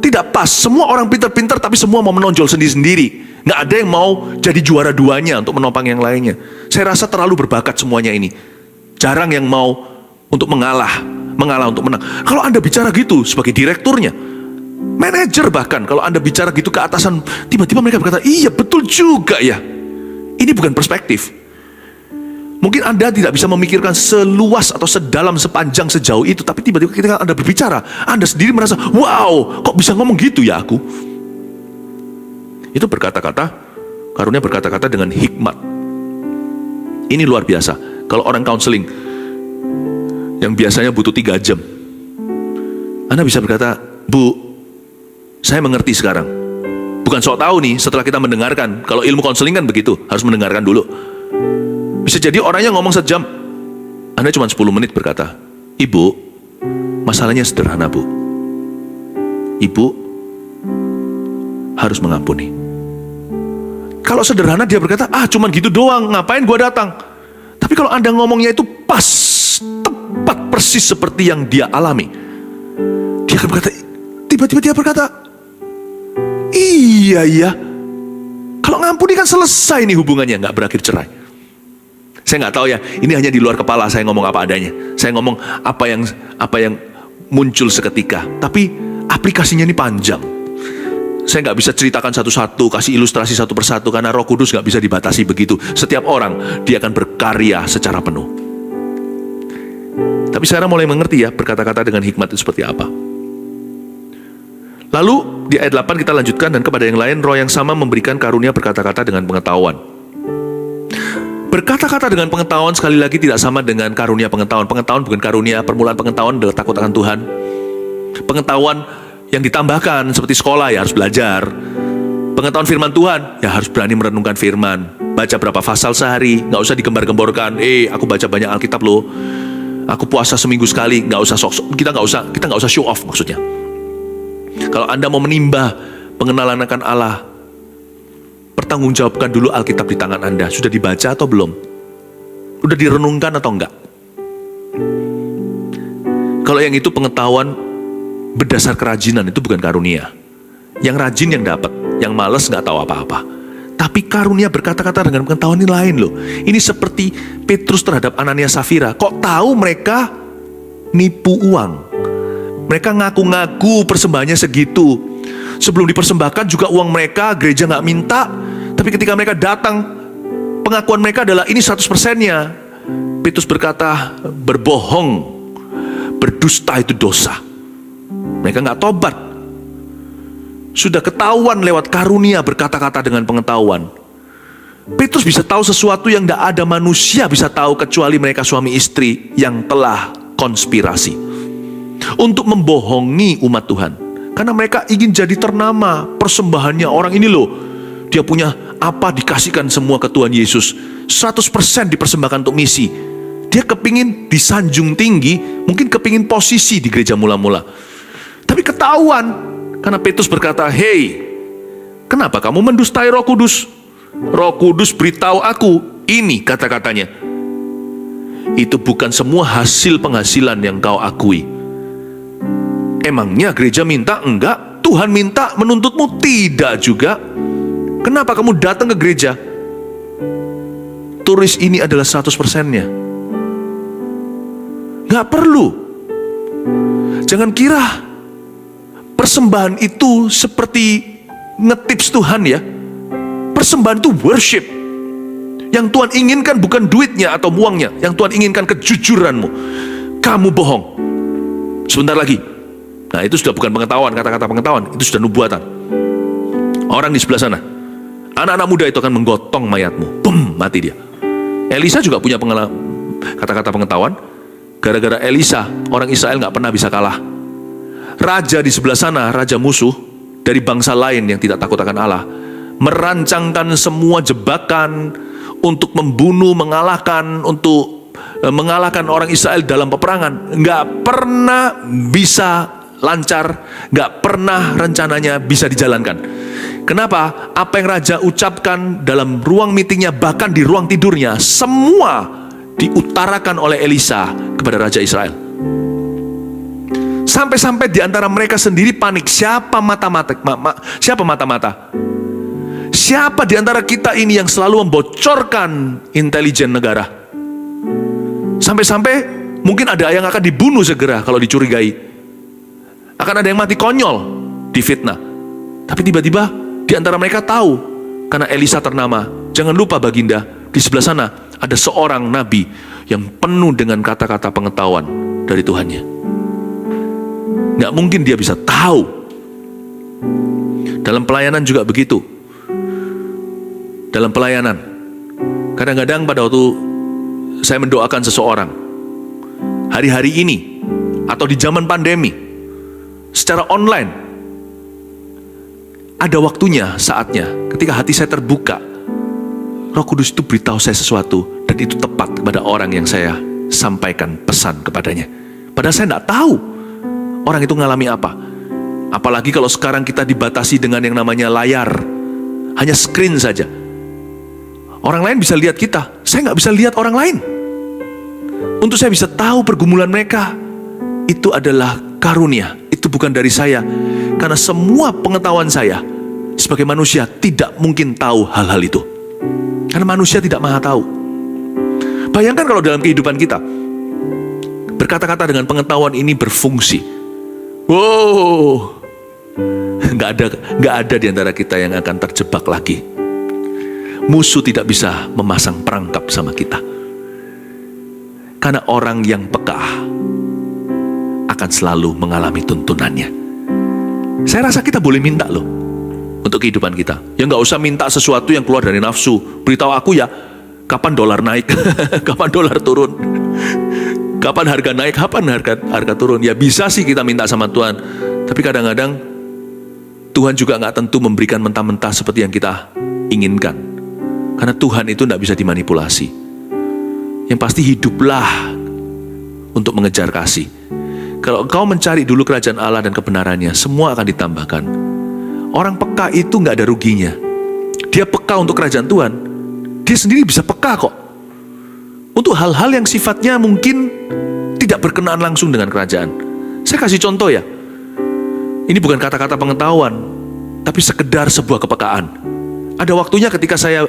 tidak pas. Semua orang pintar-pintar, tapi semua mau menonjol sendiri-sendiri. Nggak ada yang mau jadi juara duanya untuk menopang yang lainnya. Saya rasa terlalu berbakat semuanya ini. Jarang yang mau untuk mengalah untuk menang. Kalau Anda bicara gitu sebagai direkturnya, manajer bahkan, kalau Anda bicara gitu ke atasan, tiba-tiba mereka berkata, iya betul juga ya. Ini bukan perspektif. Mungkin Anda tidak bisa memikirkan seluas atau sedalam, sepanjang, sejauh itu. Tapi tiba-tiba ketika Anda berbicara, Anda sendiri merasa, wow, kok bisa ngomong gitu ya aku? Itu berkata-kata, karunia berkata-kata dengan hikmat. Ini luar biasa. Kalau orang counseling, yang biasanya butuh 3 jam, Anda bisa berkata, Bu, saya mengerti sekarang. Bukan sok tahu nih, setelah kita mendengarkan. Kalau ilmu counseling kan begitu, harus mendengarkan dulu. Bisa jadi orangnya ngomong 1 jam, Anda cuma 10 menit berkata, Ibu, masalahnya sederhana Bu. Ibu harus mengampuni. Kalau sederhana dia berkata, cuman gitu doang, ngapain gua datang? Tapi kalau Anda ngomongnya itu pas, tepat persis seperti yang dia alami, dia akan berkata, tiba-tiba dia berkata, iya ya, kalau ngampuni kan selesai nih hubungannya, nggak berakhir cerai. Saya nggak tahu ya, ini hanya di luar kepala saya ngomong apa adanya. Saya ngomong apa yang muncul seketika, tapi aplikasinya ini panjang. Saya nggak bisa ceritakan satu-satu, kasih ilustrasi satu persatu, karena Roh Kudus nggak bisa dibatasi begitu. Setiap orang, dia akan berkarya secara penuh. Tapi sekarang mulai mengerti ya, berkata-kata dengan hikmat itu seperti apa. Lalu di ayat 8 kita lanjutkan, dan kepada yang lain Roh yang sama memberikan karunia berkata-kata dengan pengetahuan. Berkata-kata dengan pengetahuan sekali lagi tidak sama dengan karunia pengetahuan. Pengetahuan bukan karunia, permulaan pengetahuan adalah takut akan Tuhan. Pengetahuan yang ditambahkan seperti sekolah ya harus belajar. Pengetahuan firman Tuhan ya harus berani merenungkan firman. Baca berapa pasal sehari, nggak usah digembar-gemborkan. Aku baca banyak Alkitab loh. Aku puasa seminggu sekali, nggak usah kita nggak usah show off maksudnya. Kalau Anda mau menimba pengenalan akan Allah, pertanggungjawabkan dulu Alkitab di tangan Anda. Sudah dibaca atau belum? Sudah direnungkan atau enggak? Kalau yang itu pengetahuan berdasar kerajinan, itu bukan karunia. Yang rajin yang dapat, yang malas nggak tahu apa-apa. Tapi karunia berkata-kata dengan pengetahuan ini lain loh. Ini seperti Petrus terhadap Anania Safira. Kok tahu mereka nipu uang? Mereka ngaku-ngaku persembahannya segitu. Sebelum dipersembahkan juga uang mereka, gereja nggak minta. Tapi ketika mereka datang, pengakuan mereka adalah ini 100%-nya. Petrus berkata, berbohong, berdusta itu dosa. Mereka nggak tobat. Sudah ketahuan lewat karunia berkata-kata dengan pengetahuan. Petrus bisa tahu sesuatu yang tidak ada manusia bisa tahu kecuali mereka suami istri yang telah konspirasi untuk membohongi umat Tuhan. Karena mereka ingin jadi ternama, persembahannya orang ini loh, dia punya apa dikasihkan semua ke Tuhan Yesus, 100% dipersembahkan untuk misi. Dia kepingin disanjung tinggi, mungkin kepingin posisi di gereja mula-mula. Tapi ketahuan, karena Petrus berkata, "Hei, kenapa kamu mendustai Roh Kudus? Roh Kudus beritahu aku, ini kata-katanya. Itu bukan semua hasil penghasilan yang kau akui. Emangnya gereja minta? Enggak. Tuhan minta menuntutmu? Tidak juga. Kenapa kamu datang ke gereja? Turis ini adalah 100%-nya. Nggak perlu. Jangan kira persembahan itu seperti ngetips Tuhan ya. Persembahan itu worship. Yang Tuhan inginkan bukan duitnya atau uangnya. Yang Tuhan inginkan kejujuranmu. Kamu bohong. Sebentar lagi. Nah, itu sudah bukan pengetahuan, kata-kata pengetahuan. Itu sudah nubuatan. Orang di sebelah sana, anak-anak muda itu akan menggotong mayatmu. Bum, mati dia. Elisa juga punya pengalaman, kata-kata pengetahuan. Gara-gara Elisa, orang Israel gak pernah bisa kalah. raja di sebelah sana, raja musuh dari bangsa lain yang tidak takut akan Allah, merancangkan semua jebakan untuk membunuh, mengalahkan orang Israel dalam peperangan. Nggak pernah bisa lancar, nggak pernah rencananya bisa dijalankan. Kenapa? Apa yang raja ucapkan dalam ruang meetingnya, bahkan di ruang tidurnya, semua diutarakan oleh Elisa kepada raja Israel. Sampai-sampai di antara mereka sendiri panik. Siapa mata-mata? Siapa di antara kita ini yang selalu membocorkan intelijen negara? Sampai-sampai mungkin ada yang akan dibunuh segera kalau dicurigai. Akan ada yang mati konyol di fitnah. Tapi tiba-tiba di antara mereka tahu, karena Elisa ternama. Jangan lupa Baginda, di sebelah sana ada seorang nabi yang penuh dengan kata-kata pengetahuan dari Tuhannya. Nggak mungkin dia bisa tahu. Dalam pelayanan juga begitu. Dalam pelayanan, kadang-kadang pada waktu saya mendoakan seseorang, hari-hari ini, atau di zaman pandemi, secara online, ada waktunya, saatnya, ketika hati saya terbuka, Roh Kudus itu beritahu saya sesuatu, dan itu tepat kepada orang yang saya sampaikan pesan kepadanya. Padahal saya tidak tahu orang itu mengalami apa. Apalagi kalau sekarang kita dibatasi dengan yang namanya layar, hanya screen saja. Orang lain bisa lihat kita, saya nggak bisa lihat orang lain. Untuk saya bisa tahu pergumulan mereka, itu adalah karunia, itu bukan dari saya. Karena semua pengetahuan saya sebagai manusia tidak mungkin tahu hal-hal itu. Karena manusia tidak maha tahu. Bayangkan kalau dalam kehidupan kita, berkata-kata dengan pengetahuan ini berfungsi. Wow, nggak ada di antara kita yang akan terjebak lagi. Musuh tidak bisa memasang perangkap sama kita. Karena orang yang peka akan selalu mengalami tuntunannya. Saya rasa kita boleh minta loh untuk kehidupan kita. Ya nggak usah minta sesuatu yang keluar dari nafsu. Beritahu aku ya, kapan dolar naik, kapan dolar turun, kapan harga naik, kapan harga turun. Ya bisa sih kita minta sama Tuhan. Tapi kadang-kadang Tuhan juga nggak tentu memberikan mentah-mentah seperti yang kita inginkan. Karena Tuhan itu nggak bisa dimanipulasi. Yang pasti hiduplah untuk mengejar kasih. Kalau engkau mencari dulu kerajaan Allah dan kebenarannya, semua akan ditambahkan. Orang peka itu nggak ada ruginya. Dia peka untuk kerajaan Tuhan, dia sendiri bisa peka kok. Untuk hal-hal yang sifatnya mungkin tidak berkenaan langsung dengan kerajaan. Saya kasih contoh ya. Ini bukan kata-kata pengetahuan, tapi sekedar sebuah kepekaan. Ada waktunya ketika saya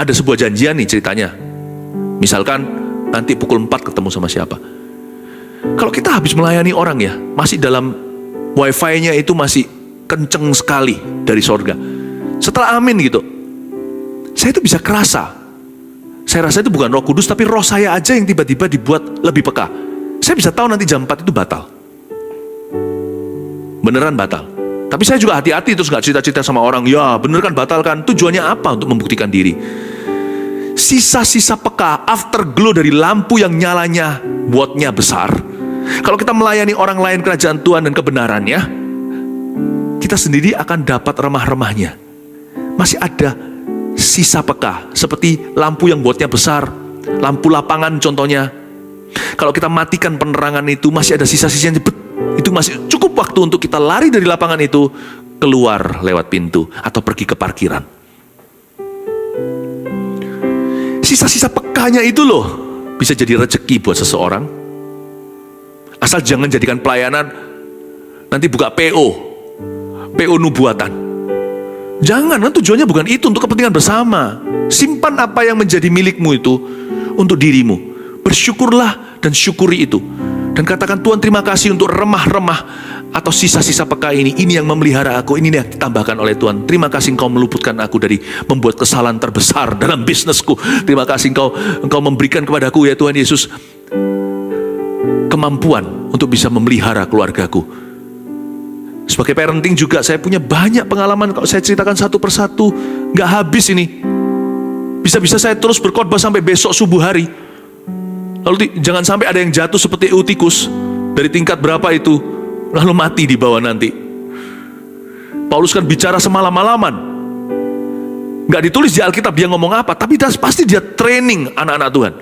ada sebuah janjian nih ceritanya. Misalkan nanti pukul 4 ketemu sama siapa. Kalau kita habis melayani orang ya, masih dalam wifi-nya itu masih kenceng sekali dari sorga. Setelah amin gitu, saya itu bisa kerasa. Saya rasa itu bukan Roh Kudus, tapi roh saya aja yang tiba-tiba dibuat lebih peka. Saya bisa tahu nanti jam 4 itu batal. Beneran batal. Tapi saya juga hati-hati terus gak cerita-cerita sama orang, ya bener kan batal kan, tujuannya apa? Untuk membuktikan diri. Sisa-sisa peka, afterglow dari lampu yang nyalanya wattnya besar. Kalau kita melayani orang lain kerajaan Tuhan dan kebenarannya, kita sendiri akan dapat remah-remahnya. Masih ada sisa peka, seperti lampu yang wattnya besar, lampu lapangan contohnya. Kalau kita matikan penerangan itu, masih ada sisa-sisa yang itu masih cukup waktu untuk kita lari dari lapangan itu, keluar lewat pintu, atau pergi ke parkiran. Sisa-sisa pekanya itu loh, bisa jadi rezeki buat seseorang. Asal jangan jadikan pelayanan, nanti buka PO nubuatan. Jangan, kan tujuannya bukan itu, untuk kepentingan bersama. Simpan apa yang menjadi milikmu itu untuk dirimu. Bersyukurlah dan syukuri itu. Dan katakan, Tuhan terima kasih untuk remah-remah atau sisa-sisa peka ini yang memelihara aku, ini yang ditambahkan oleh Tuhan. Terima kasih Engkau meluputkan aku dari membuat kesalahan terbesar dalam bisnisku. Terima kasih Engkau memberikan kepadaku ya Tuhan Yesus kemampuan untuk bisa memelihara keluargaku. Sebagai parenting juga saya punya banyak pengalaman. Kalau saya ceritakan satu persatu gak habis ini. Bisa-bisa saya terus berkhotbah sampai besok subuh hari. Lalu jangan sampai ada yang jatuh seperti Eutikus dari tingkat berapa itu, lalu mati di bawah nanti. Paulus kan bicara semalam-malaman. Nggak ditulis di Alkitab dia ngomong apa, tapi pasti dia training anak-anak Tuhan.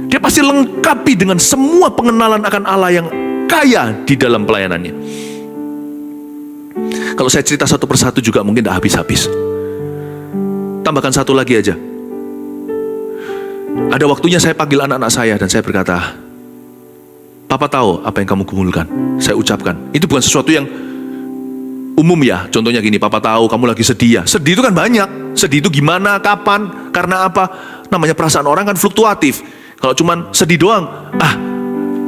Dia pasti lengkapi dengan semua pengenalan akan Allah yang kaya di dalam pelayanannya. Kalau saya cerita satu persatu juga mungkin tidak habis-habis. Tambahkan satu lagi aja. Ada waktunya saya panggil anak-anak saya dan saya berkata, Papa tahu apa yang kamu gumulkan. Saya ucapkan. Itu bukan sesuatu yang umum ya. Contohnya gini, Papa tahu kamu lagi sedih ya. Sedih itu kan banyak. Sedih itu gimana, kapan, karena apa. Namanya perasaan orang kan fluktuatif. Kalau cuman sedih doang,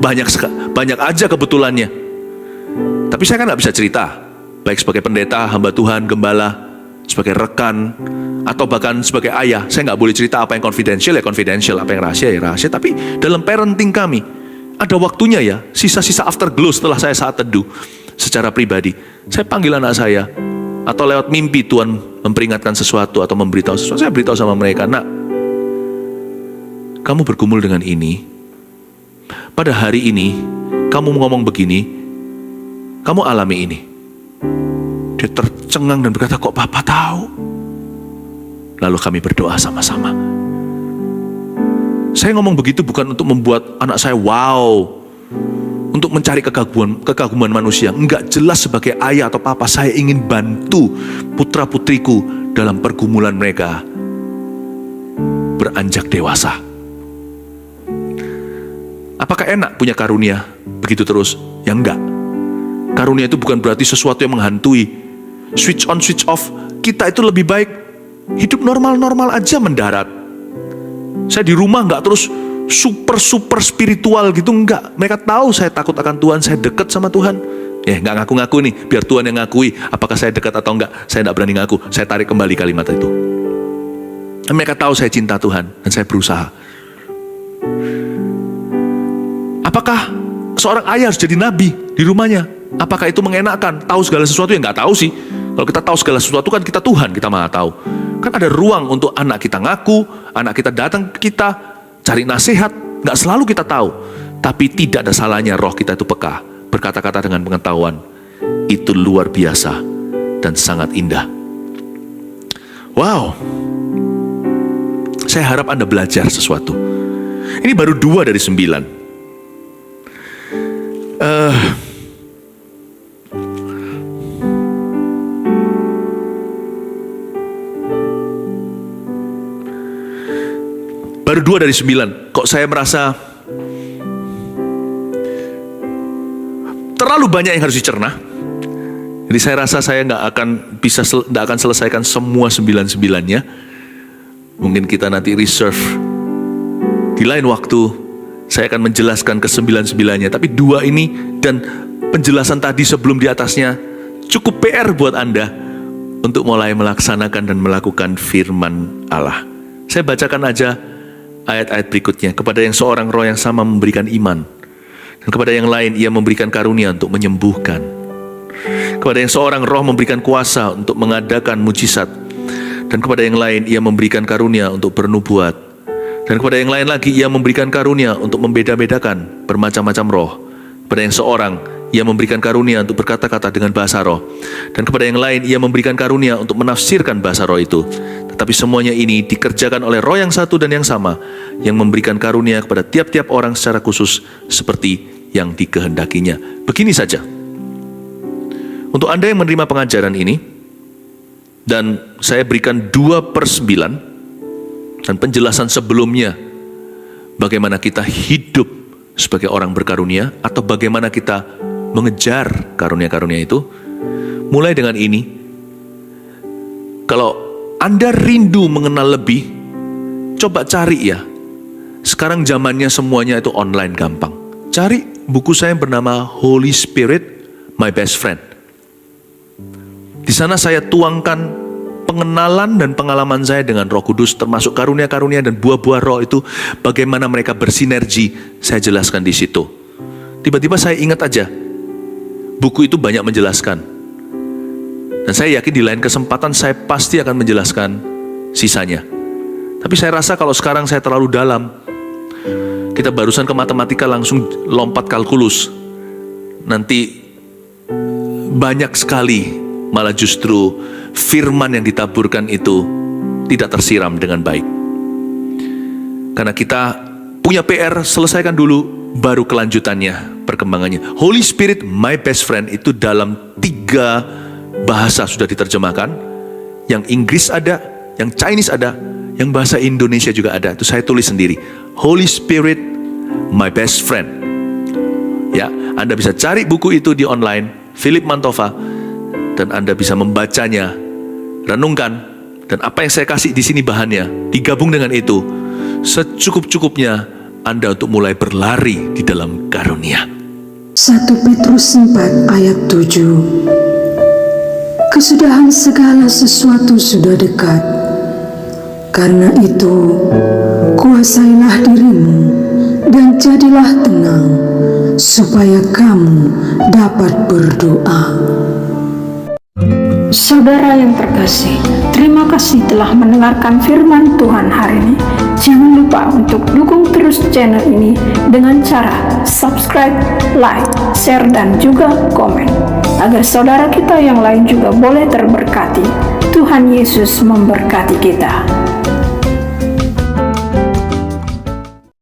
banyak aja kebetulannya. Tapi saya kan nggak bisa cerita. Baik sebagai pendeta, hamba Tuhan, gembala, sebagai rekan, atau bahkan sebagai ayah. Saya nggak boleh cerita apa yang confidential ya confidential, apa yang rahasia ya rahasia. Tapi dalam parenting kami, ada waktunya ya, sisa-sisa afterglow setelah saya saat teduh. Secara pribadi, saya panggil anak saya, atau lewat mimpi Tuhan memperingatkan sesuatu atau memberitahu sesuatu. Saya beritahu sama mereka, nak, kamu bergumul dengan ini. Pada hari ini, kamu ngomong begini, kamu alami ini. Dia tercengang dan berkata, kok Papa tahu? Lalu kami berdoa sama-sama. Saya ngomong begitu bukan untuk membuat anak saya wow, untuk mencari kekaguman manusia. Enggak, jelas sebagai ayah atau papa saya ingin bantu putra-putriku dalam pergumulan mereka beranjak dewasa. Apakah enak punya karunia begitu terus? Ya enggak. Karunia itu bukan berarti sesuatu yang menghantui. Switch on, switch off. Kita itu lebih baik hidup normal-normal aja mendarat. Saya di rumah enggak terus super spiritual gitu, enggak. Mereka tahu saya takut akan Tuhan, saya dekat sama Tuhan. Ya enggak ngaku-ngaku nih, biar Tuhan yang ngakui apakah saya dekat atau enggak. Saya enggak berani ngaku, saya tarik kembali kalimat itu. Dan mereka tahu saya cinta Tuhan dan saya berusaha. Apakah seorang ayah harus jadi nabi di rumahnya? Apakah itu mengenakan? Tahu segala sesuatu? Ya enggak tahu sih. Kalau kita tahu segala sesuatu kan kita Tuhan, kita maha tahu. Kan ada ruang untuk anak kita ngaku, anak kita datang ke kita, cari nasihat. Nggak selalu kita tahu. Tapi tidak ada salahnya roh kita itu peka. Berkata-kata dengan pengetahuan. Itu luar biasa dan sangat indah. Wow. Saya harap Anda belajar sesuatu. Ini baru 2 dari 9. Baru 2 dari 9. Kok saya merasa terlalu banyak yang harus dicerna. Jadi saya rasa saya nggak akan selesaikan semua 9-9-nya. Mungkin kita nanti reserve di lain waktu. Saya akan menjelaskan ke 9-9-nya. Tapi 2 ini dan penjelasan tadi sebelum di atasnya cukup PR buat Anda untuk mulai melaksanakan dan melakukan firman Allah. Saya bacakan aja ayat-ayat berikutnya. Kepada yang seorang roh yang sama memberikan iman, dan kepada yang lain ia memberikan karunia untuk menyembuhkan. Kepada yang seorang roh memberikan kuasa untuk mengadakan mujizat, dan kepada yang lain ia memberikan karunia untuk bernubuat, dan kepada yang lain lagi ia memberikan karunia untuk membeda-bedakan bermacam-macam roh. Kepada yang seorang ia memberikan karunia untuk berkata-kata dengan bahasa roh, dan kepada yang lain ia memberikan karunia untuk menafsirkan bahasa roh itu. Tetapi semuanya ini dikerjakan oleh roh yang satu dan yang sama, yang memberikan karunia kepada tiap-tiap orang secara khusus seperti yang dikehendakinya. Begini saja. Untuk Anda yang menerima pengajaran ini, dan saya berikan 2/9, dan penjelasan sebelumnya, bagaimana kita hidup sebagai orang berkarunia, atau bagaimana kita mengejar karunia-karunia itu. Mulai dengan ini, kalau Anda rindu mengenal lebih, coba cari ya. Sekarang zamannya semuanya itu online gampang. Cari buku saya yang bernama Holy Spirit, My Best Friend. Di sana saya tuangkan pengenalan dan pengalaman saya dengan Roh Kudus, termasuk karunia-karunia dan buah-buah roh itu, bagaimana mereka bersinergi, saya jelaskan di situ. Tiba-tiba saya ingat aja, buku itu banyak menjelaskan. Dan saya yakin di lain kesempatan saya pasti akan menjelaskan sisanya. Tapi saya rasa kalau sekarang saya terlalu dalam. Kita barusan ke matematika langsung lompat kalkulus. Nanti banyak sekali malah justru firman yang ditaburkan itu tidak tersiram dengan baik. Karena kita punya PR, selesaikan dulu, baru kelanjutannya, perkembangannya. Holy Spirit, my best friend, itu dalam 3 bahasa sudah diterjemahkan. Yang Inggris ada, yang Chinese ada, yang bahasa Indonesia juga ada. Itu saya tulis sendiri. Holy Spirit, my best friend. Ya, Anda bisa cari buku itu di online, Philip Mantova, dan Anda bisa membacanya, renungkan, dan apa yang saya kasih di sini bahannya, digabung dengan itu, secukup-cukupnya Anda untuk mulai berlari di dalam karunia. 1 Petrus 4 ayat 7. Kesudahan segala sesuatu sudah dekat. Karena itu, kuasailah dirimu dan jadilah tenang, supaya kamu dapat berdoa. Saudara yang terkasih, terima kasih telah mendengarkan firman Tuhan hari ini. Jangan lupa untuk dukung terus channel ini dengan cara subscribe, like, share, dan juga komen, agar saudara kita yang lain juga boleh terberkati. Tuhan Yesus memberkati kita.